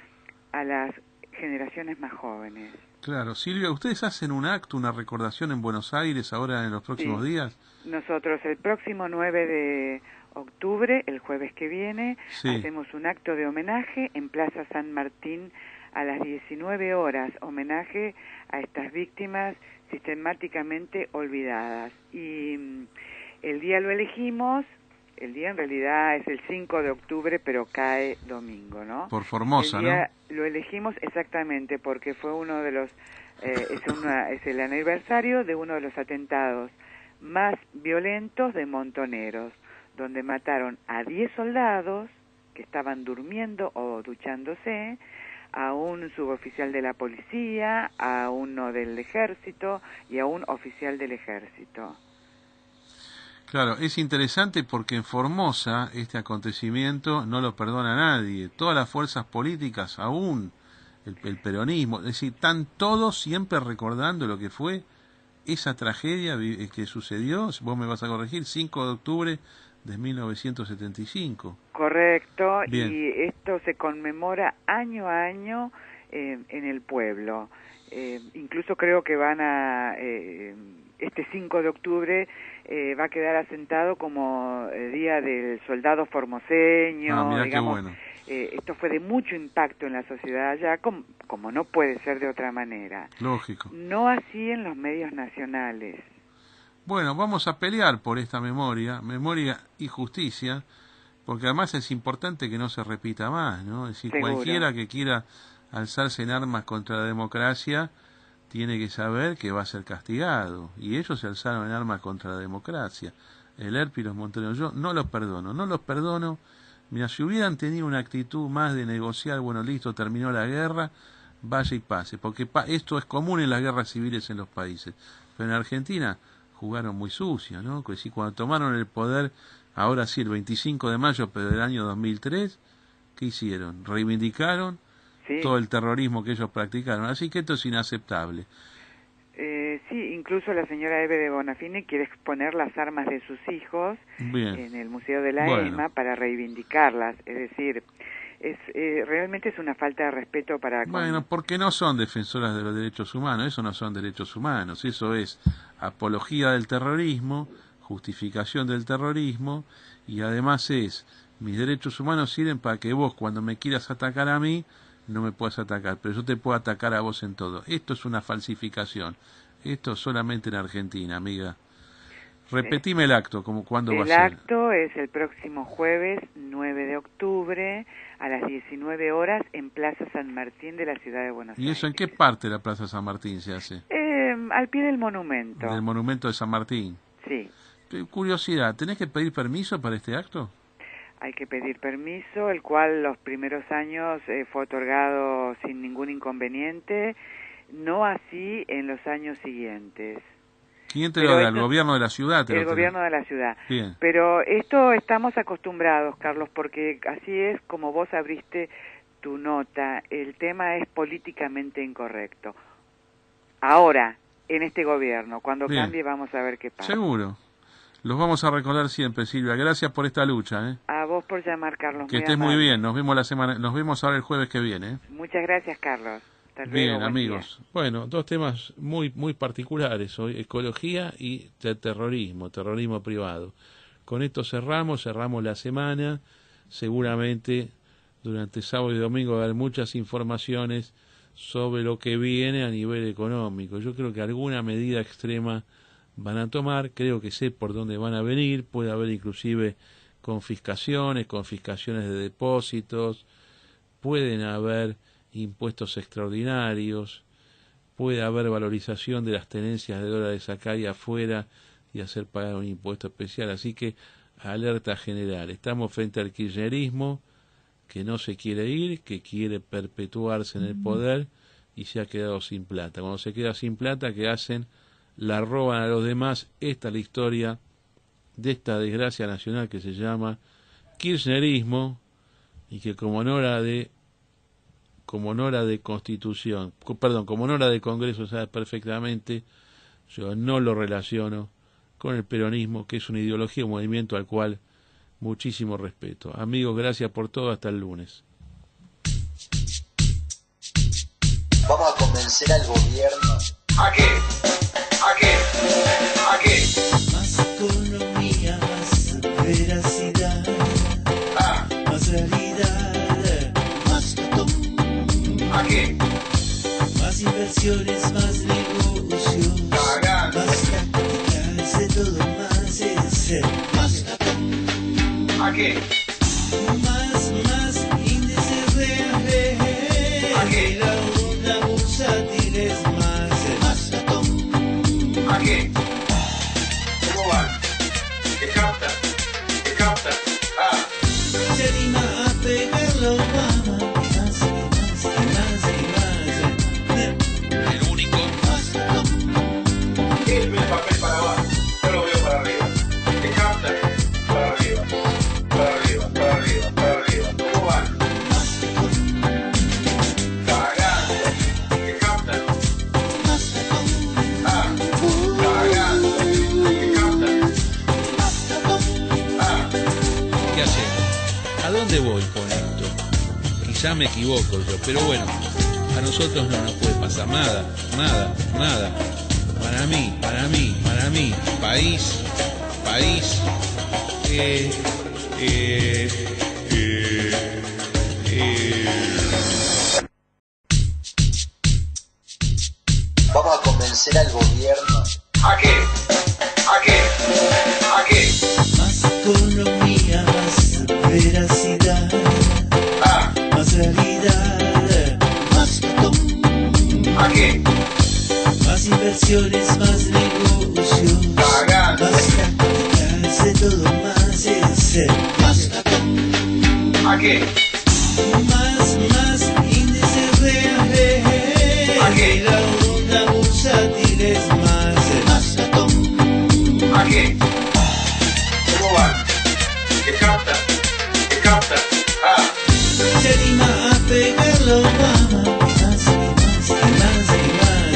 a las generaciones más jóvenes. Claro. Silvia, ¿ustedes hacen un acto, una recordación en Buenos Aires ahora en los próximos días? Nosotros el próximo 9 de octubre, el jueves que viene, hacemos un acto de homenaje en Plaza San Martín a las 19 horas, homenaje a estas víctimas sistemáticamente olvidadas. Y el día lo elegimos, el día en realidad es el 5 de octubre, pero cae domingo, ¿no? Por Formosa, el día ¿no? Lo elegimos exactamente porque fue uno de los, es el aniversario de uno de los atentados más violentos de Montoneros, donde mataron a 10 soldados que estaban durmiendo o duchándose, a un suboficial de la policía, a uno del ejército y a un oficial del ejército. Claro, es interesante porque en Formosa este acontecimiento no lo perdona nadie. Todas las fuerzas políticas, aún el peronismo, es decir, están todos siempre recordando lo que fue esa tragedia que sucedió, vos me vas a corregir, 5 de octubre de 1975. Correcto, Bien. Y esto se conmemora año a año en el pueblo. Incluso creo que van a... este 5 de octubre va a quedar asentado como Día del Soldado Formoseño. Mirá digamos, qué bueno. Esto fue de mucho impacto en la sociedad allá, como no puede ser de otra manera. Lógico. No así en los medios nacionales. Bueno, vamos a pelear por esta memoria y justicia, porque además es importante que no se repita más, ¿no? Es decir, Seguro. cualquiera que quiera alzarse en armas contra la democracia tiene que saber que va a ser castigado, y ellos se alzaron en armas contra la democracia. El ERP y los Montoneros, yo no los perdono. Mira, si hubieran tenido una actitud más de negociar, bueno, listo, terminó la guerra, vaya y pase, porque esto es común en las guerras civiles en los países, pero en Argentina jugaron muy sucio, ¿no? Que si cuando tomaron el poder, ahora sí, el 25 de mayo, pero del año 2003, ¿qué hicieron? Reivindicaron todo el terrorismo que ellos practicaron, así que esto es inaceptable. Sí, incluso la señora Eve de Bonafini quiere exponer las armas de sus hijos en el Museo de la ESMA para reivindicarlas, es decir, realmente es una falta de respeto para... Bueno, porque no son defensoras de los derechos humanos, eso no son derechos humanos, eso es apología del terrorismo, justificación del terrorismo, y además mis derechos humanos sirven para que vos, cuando me quieras atacar a mí, no me puedas atacar, pero yo te puedo atacar a vos en todo. Esto es una falsificación. Esto solamente en Argentina, amiga. Repetime el acto, ¿cuándo va a ser? El acto es el próximo jueves 9 de octubre a las 19 horas en Plaza San Martín de la ciudad de Buenos Aires. ¿Y eso en qué parte de la Plaza San Martín se hace? Al pie del monumento. Del monumento de San Martín. Sí. Curiosidad, ¿tenés que pedir permiso para este acto? Hay que pedir permiso, el cual los primeros años fue otorgado sin ningún inconveniente, no así en los años siguientes. ¿Quién te lo da? ¿El gobierno de la ciudad? El gobierno de la ciudad. Bien. Pero esto estamos acostumbrados, Carlos, porque así es como vos abriste tu nota. El tema es políticamente incorrecto. Ahora, en este gobierno, cuando cambie, vamos a ver qué pasa. Seguro. Los vamos a recordar siempre, Silvia. Gracias por esta lucha. A vos por llamar, Carlos. Que estés muy bien. Nos vemos ahora el jueves que viene. Muchas gracias, Carlos. Hasta luego, bien, amigos. Día. Bueno, dos temas muy particulares hoy: ecología y terrorismo privado. Con esto cerramos la semana. Seguramente durante sábado y domingo va a haber muchas informaciones sobre lo que viene a nivel económico. Yo creo que alguna medida extrema van a tomar, creo que sé por dónde van a venir, puede haber inclusive confiscaciones de depósitos, pueden haber impuestos extraordinarios, puede haber valorización de las tenencias de dólares acá y afuera y hacer pagar un impuesto especial, así que alerta general, estamos frente al kirchnerismo que no se quiere ir, que quiere perpetuarse en el poder y se ha quedado sin plata. Cuando se queda sin plata, ¿qué hacen? La roban a los demás. Esta es la historia de esta desgracia nacional que se llama kirchnerismo y que como no era de Constitución, como no era de Congreso, sabe perfectamente, yo no lo relaciono con el peronismo, que es una ideología, un movimiento al cual muchísimo respeto. Amigos, gracias por todo, hasta el lunes. Vamos a convencer al gobierno. ¿A qué? Más economía, más veracidad, más realidad, más ¿A qué? más inversiones, más negocios, más tácticas, de todo más es más ¿A qué? más índices reales. ¿A qué? La onda bursátil es más ¿A qué? ¿Cómo van? ¿Qué capta? se anima a pegarlo, Obama, más y más y más. Quizá me equivoco yo, pero bueno, a nosotros no nos puede pasar nada, nada, nada. Para mí, país, Vamos a convencer al gobierno. ¿A qué? ¿A qué? ¿A qué? Más economía, más veracidad, más realidad, más botón. ¿A qué? Más inversiones, más negocios, Cagando. más prácticas, de todo más es ser más ratón. ¿A qué? Más índices reales, ¿A qué? la onda bursátil es más ratón. ¿A qué? ¿Cómo van? ¿Qué captan? ¿Qué captan? Se anima a pegarlo, Obama, más y más y más y más.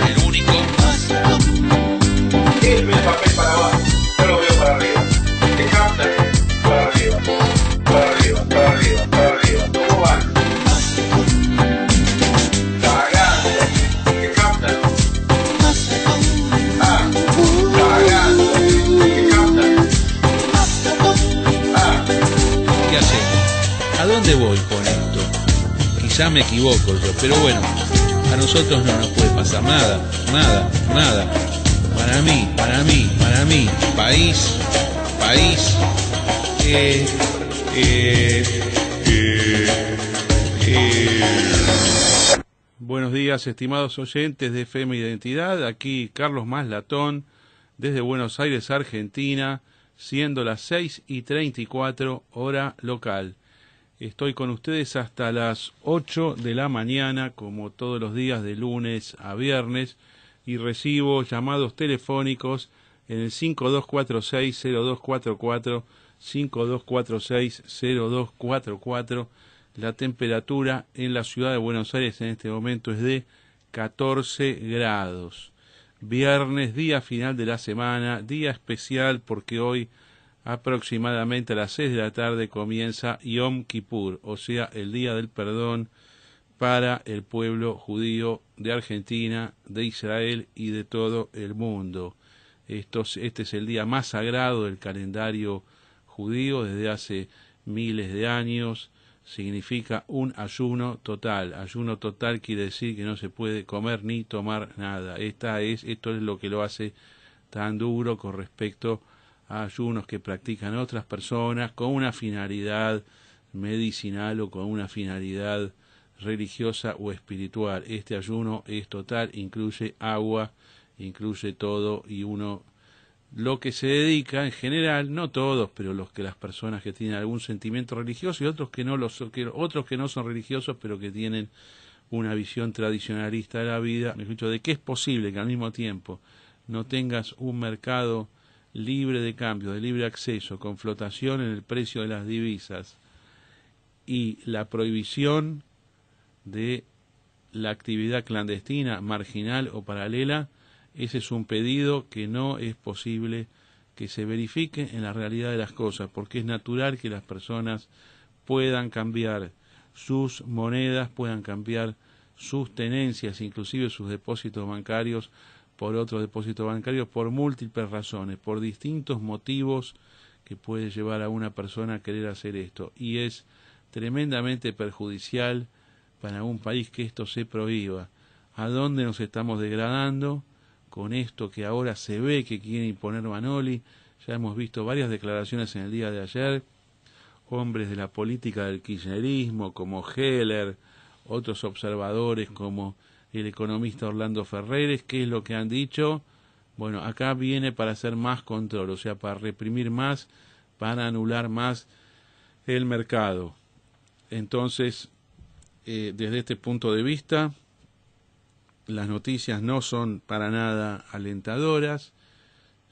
el único. Más ratón. Él ve el papel para abajo, yo lo veo para arriba. ¿Qué captan? Para arriba, para arriba, para arriba, para arriba. ¿Cómo van? Cagando. ¿Qué captan? Cagando. ¿Qué captan? ¿Qué hacemos? ¿A dónde voy con esto? Quizá me equivoco yo, pero bueno, a nosotros no nos puede pasar nada, nada, nada. Para mí, país, Buenos días, estimados oyentes de FM Identidad, aquí Carlos Maslatón, desde Buenos Aires, Argentina, siendo las 6:34 hora local. Estoy con ustedes hasta las 8 de la mañana, como todos los días de lunes a viernes, y recibo llamados telefónicos en el 5246-0244, 5246-0244. La temperatura en la ciudad de Buenos Aires en este momento es de 14 grados. Viernes, día final de la semana, día especial porque hoy aproximadamente a las 6 de la tarde comienza Yom Kippur, o sea, el Día del Perdón para el pueblo judío de Argentina, de Israel y de todo el mundo. Este es el día más sagrado del calendario judío desde hace miles de años. Significa un ayuno total. Ayuno total quiere decir que no se puede comer ni tomar nada. Esto es lo que lo hace tan duro con respecto a ayunos que practican otras personas con una finalidad medicinal o con una finalidad religiosa o espiritual. Este ayuno es total, incluye agua, incluye todo, y uno lo que se dedica en general, no todos, pero las personas que tienen algún sentimiento religioso y otros que no son religiosos, pero que tienen una visión tradicionalista de la vida, de que es posible que al mismo tiempo no tengas un mercado libre de cambio, de libre acceso, con flotación en el precio de las divisas y la prohibición de la actividad clandestina, marginal o paralela. Ese es un pedido que no es posible que se verifique en la realidad de las cosas, porque es natural que las personas puedan cambiar sus monedas, puedan cambiar sus tenencias, inclusive sus depósitos bancarios, por otros depósitos bancarios, por múltiples razones, por distintos motivos que puede llevar a una persona a querer hacer esto. Y es tremendamente perjudicial para un país que esto se prohíba. ¿A dónde nos estamos degradando con esto que ahora se ve que quiere imponer Manoli? Ya hemos visto varias declaraciones en el día de ayer, hombres de la política del kirchnerismo como Heller, otros observadores como el economista Orlando Ferreres. ¿Qué es lo que han dicho? Bueno, acá viene para hacer más control, o sea, para reprimir más, para anular más el mercado. Entonces, desde este punto de vista, las noticias no son para nada alentadoras.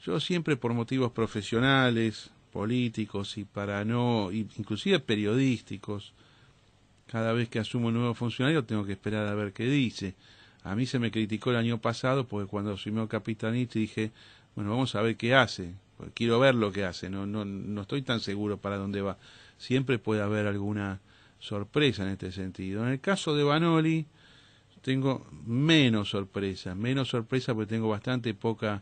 Yo siempre, por motivos profesionales, políticos inclusive periodísticos, cada vez que asumo un nuevo funcionario tengo que esperar a ver qué dice. A mí se me criticó el año pasado porque cuando asumió Capitanich dije, bueno, vamos a ver qué hace, quiero ver lo que hace, no estoy tan seguro para dónde va. Siempre puede haber alguna sorpresa en este sentido. En el caso de Vanoli tengo menos sorpresa porque tengo bastante poca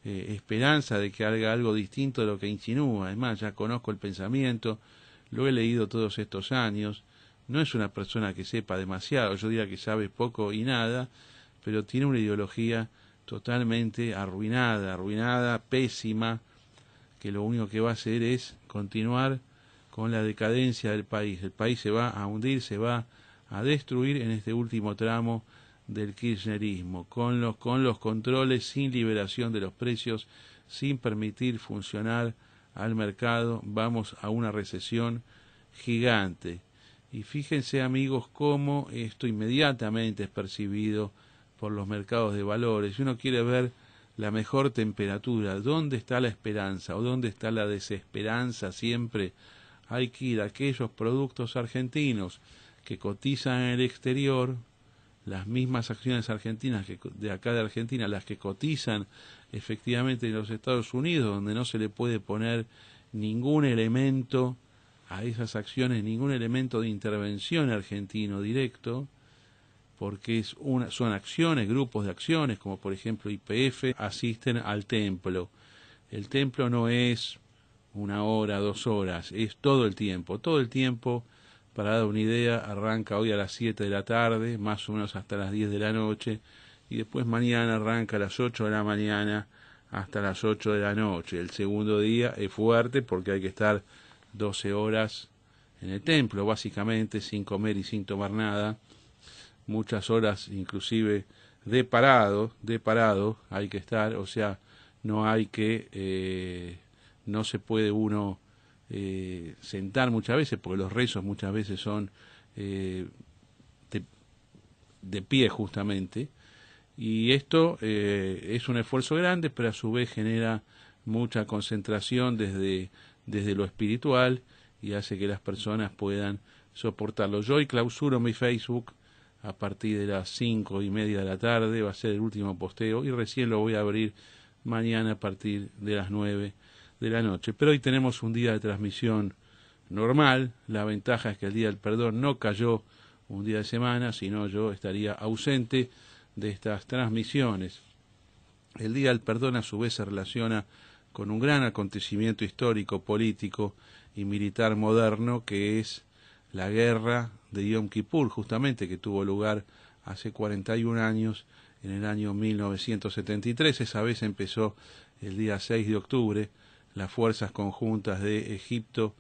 esperanza de que haga algo distinto de lo que insinúa. Además, ya conozco el pensamiento, lo he leído todos estos años. No es una persona que sepa demasiado, yo diría que sabe poco y nada, pero tiene una ideología totalmente arruinada, pésima, que lo único que va a hacer es continuar con la decadencia del país. El país se va a hundir, se va a destruir en este último tramo del kirchnerismo, con los controles, sin liberación de los precios, sin permitir funcionar al mercado. Vamos a una recesión gigante. Y fíjense, amigos, cómo esto inmediatamente es percibido por los mercados de valores. Si uno quiere ver la mejor temperatura, ¿dónde está la esperanza o dónde está la desesperanza? Siempre hay que ir a aquellos productos argentinos que cotizan en el exterior, las mismas acciones argentinas que de acá de Argentina, las que cotizan efectivamente en los Estados Unidos, donde no se le puede poner ningún elemento a esas acciones, ningún elemento de intervención argentino directo, porque son acciones, grupos de acciones, como por ejemplo YPF, asisten al templo. El templo no es 1 hora, 2 horas, es todo el tiempo. Para dar una idea, arranca hoy a las 7 de la tarde, más o menos hasta las 10 de la noche, y después mañana arranca a las 8 de la mañana hasta las 8 de la noche. El segundo día es fuerte porque hay que estar 12 horas en el templo, básicamente, sin comer y sin tomar nada. Muchas horas inclusive de parado hay que estar, o sea, no se puede uno sentar muchas veces, porque los rezos muchas veces son de pie justamente, y esto es un esfuerzo grande, pero a su vez genera mucha concentración desde lo espiritual y hace que las personas puedan soportarlo. Yo hoy clausuro mi Facebook a partir de las 5:30 de la tarde, va a ser el último posteo, y recién lo voy a abrir mañana a partir de las 9 de la noche. Pero hoy tenemos un día de transmisión normal. La ventaja es que el Día del Perdón no cayó un día de semana, sino yo estaría ausente de estas transmisiones. El Día del Perdón a su vez se relaciona con un gran acontecimiento histórico, político y militar moderno, que es la guerra de Yom Kippur, justamente, que tuvo lugar hace 41 años, en el año 1973. Esa vez empezó el día 6 de octubre. Las fuerzas conjuntas de Egipto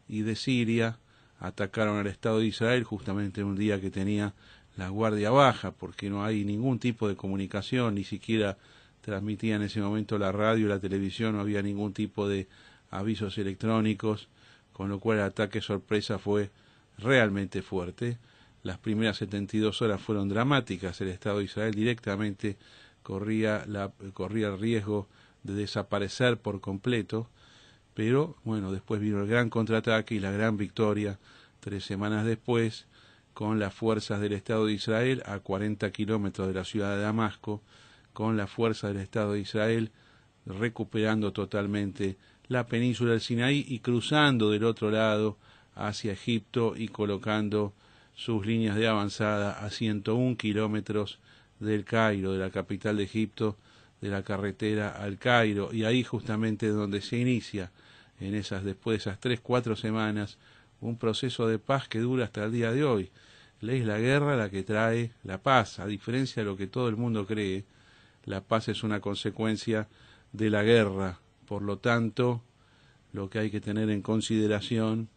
y de Siria atacaron al Estado de Israel justamente en un día que tenía la guardia baja, porque no hay ningún tipo de comunicación, ni siquiera transmitía en ese momento la radio y la televisión, no había ningún tipo de avisos electrónicos, con lo cual el ataque sorpresa fue realmente fuerte. Las primeras 72 horas fueron dramáticas. El Estado de Israel directamente corría el riesgo de desaparecer por completo, pero bueno, después vino el gran contraataque y la gran victoria 3 semanas después, con las fuerzas del Estado de Israel a 40 kilómetros de la ciudad de Damasco, con la fuerza del Estado de Israel recuperando totalmente la península del Sinaí y cruzando del otro lado hacia Egipto y colocando sus líneas de avanzada a 101 kilómetros del Cairo, de la capital de Egipto, de la carretera al Cairo, y ahí justamente donde se inicia, después de esas 3-4 semanas, un proceso de paz que dura hasta el día de hoy. Es la guerra la que trae la paz, a diferencia de lo que todo el mundo cree. La paz es una consecuencia de la guerra. Por lo tanto, lo que hay que tener en consideración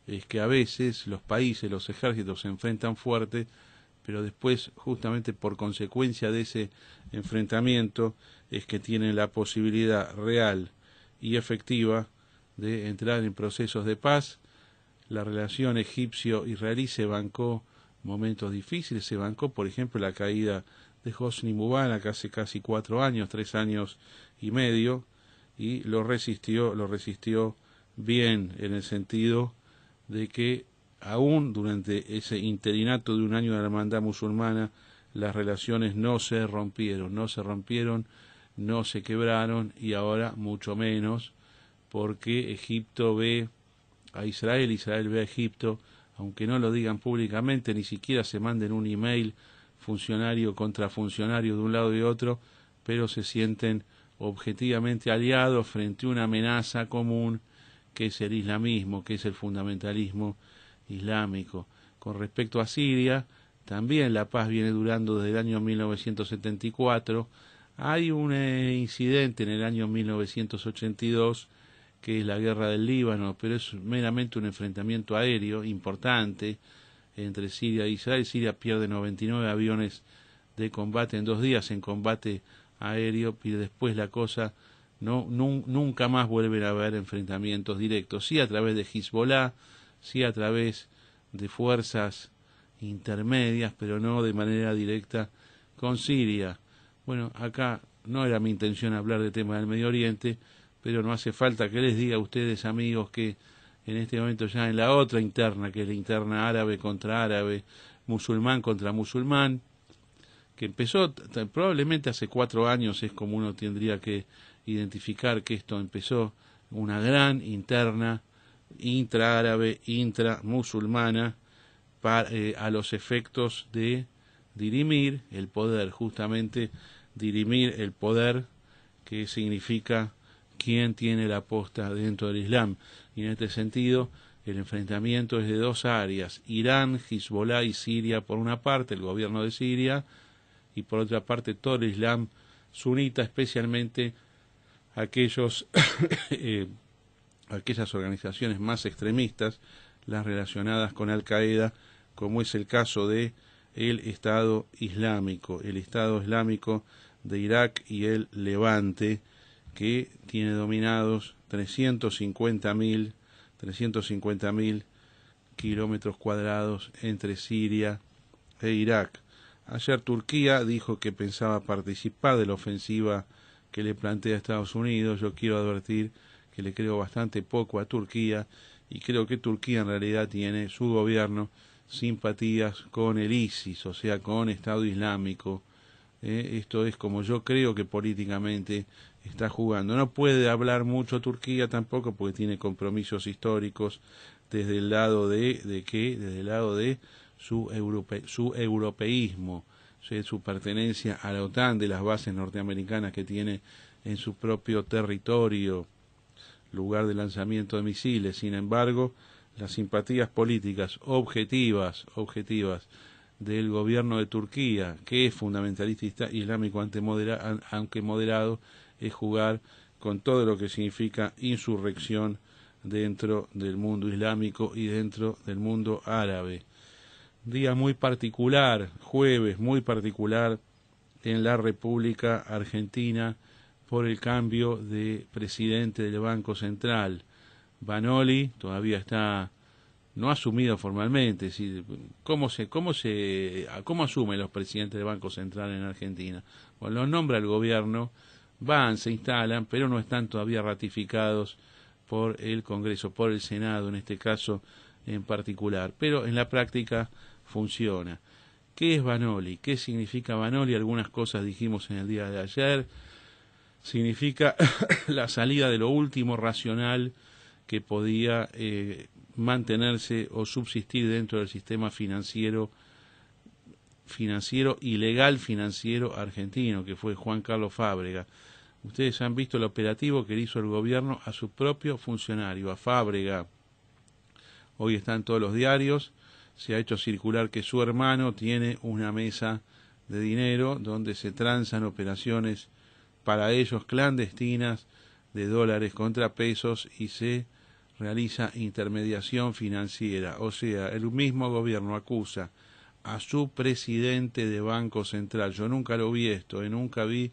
es que a veces los países, los ejércitos se enfrentan fuerte, pero después, justamente por consecuencia de ese enfrentamiento, es que tienen la posibilidad real y efectiva de entrar en procesos de paz. La relación egipcio-israelí se bancó momentos difíciles, se bancó, por ejemplo, la caída de Hosni Mubarak hace casi 4 años, 3 años y medio, y lo resistió bien, en el sentido de que aún durante ese interinato de un año de la hermandad musulmana, las relaciones no se rompieron, no se quebraron, y ahora mucho menos, porque Egipto ve a Israel, Israel ve a Egipto aunque no lo digan públicamente, ni siquiera se manden un email funcionario contra funcionario de un lado y otro, pero se sienten objetivamente aliados frente a una amenaza común que es el islamismo, que es el fundamentalismo islámico. Con respecto a Siria, también la paz viene durando desde el año 1974. Hay un incidente en el año 1982, que es la guerra del Líbano, pero es meramente un enfrentamiento aéreo importante entre Siria e Israel. Siria pierde 99 aviones de combate en 2 días en combate aéreo, y después la cosa nunca más vuelven a haber enfrentamientos directos, sí a través de Hezbollah, sí a través de fuerzas intermedias, pero no de manera directa con Siria. Bueno, acá no era mi intención hablar de temas del Medio Oriente, pero no hace falta que les diga a ustedes, amigos, que en este momento ya en la otra interna, que es la interna árabe contra árabe, musulmán contra musulmán, que empezó probablemente hace 4 años, es como uno tendría que identificar que esto empezó, una gran interna intraárabe, intramusulmana, a los efectos de dirimir el poder, justamente dirimir el poder, que significa quién tiene la posta dentro del Islam. Y en este sentido, el enfrentamiento es de 2 áreas, Irán, Hezbollah y Siria por una parte, el gobierno de Siria, y por otra parte todo el Islam sunita, especialmente aquellas organizaciones más extremistas, las relacionadas con Al-Qaeda, como es el caso de el Estado Islámico de Irak y el Levante, que tiene dominados 350.000 kilómetros cuadrados entre Siria e Irak. Ayer Turquía dijo que pensaba participar de la ofensiva que le plantea Estados Unidos. Yo quiero advertir que le creo bastante poco a Turquía, y creo que Turquía en realidad tiene, su gobierno, simpatías con el ISIS, o sea, con Estado Islámico. Esto es como yo creo que políticamente está jugando. No puede hablar mucho Turquía tampoco, porque tiene compromisos históricos desde el lado desde el lado de su europeísmo, su pertenencia a la OTAN, de las bases norteamericanas que tiene en su propio territorio, lugar de lanzamiento de misiles. Sin embargo, las simpatías políticas objetivas del gobierno de Turquía, que es fundamentalista islámico aunque moderado, es jugar con todo lo que significa insurrección dentro del mundo islámico y dentro del mundo árabe. Día muy particular, jueves muy particular en la República Argentina por el cambio de presidente del Banco Central. Vanoli todavía no asumido formalmente. ¿Cómo asumen los presidentes del Banco Central en Argentina? Bueno, los nombra el gobierno, se instalan, pero no están todavía ratificados por el Congreso, por el Senado en este caso en particular. Pero en la práctica funciona. ¿Qué es Vanoli? ¿Qué significa Vanoli? Algunas cosas dijimos en el día de ayer. Significa la salida de lo último racional que podía mantenerse o subsistir dentro del sistema financiero ilegal financiero argentino, que fue Juan Carlos Fábrega. Ustedes han visto el operativo que hizo el gobierno a su propio funcionario, a Fábrega. Hoy está en todos los diarios. Se ha hecho circular que su hermano tiene una mesa de dinero donde se transan operaciones para ellos clandestinas de dólares contra pesos y se realiza intermediación financiera. O sea, el mismo gobierno acusa a su presidente de Banco Central. Yo nunca lo vi esto, nunca vi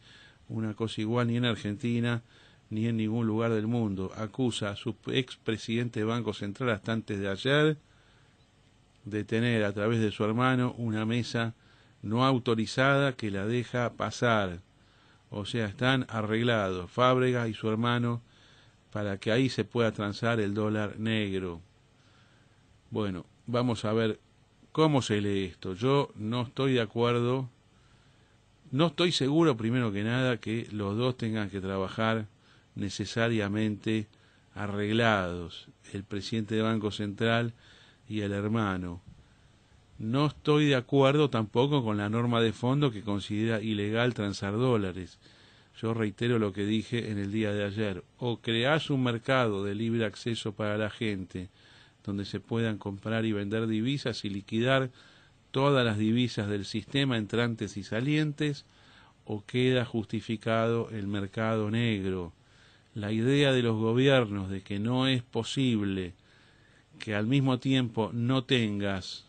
una cosa igual ni en Argentina ni en ningún lugar del mundo. Acusa a su expresidente de Banco Central hasta antes de ayer de tener a través de su hermano una mesa no autorizada que la deja pasar. O sea, están arreglados Fábrega y su hermano para que ahí se pueda transar el dólar negro. Bueno, vamos a ver cómo se lee esto. Yo no estoy de acuerdo, no estoy seguro, primero que nada, que los dos tengan que trabajar necesariamente arreglados, el presidente del Banco Central y el hermano. No estoy de acuerdo tampoco con la norma de fondo que considera ilegal transar dólares. Yo reitero lo que dije en el día de ayer. O creás un mercado de libre acceso para la gente, donde se puedan comprar y vender divisas y liquidar todas las divisas del sistema entrantes y salientes, o queda justificado el mercado negro. La idea de los gobiernos de que no es posible que al mismo tiempo no tengas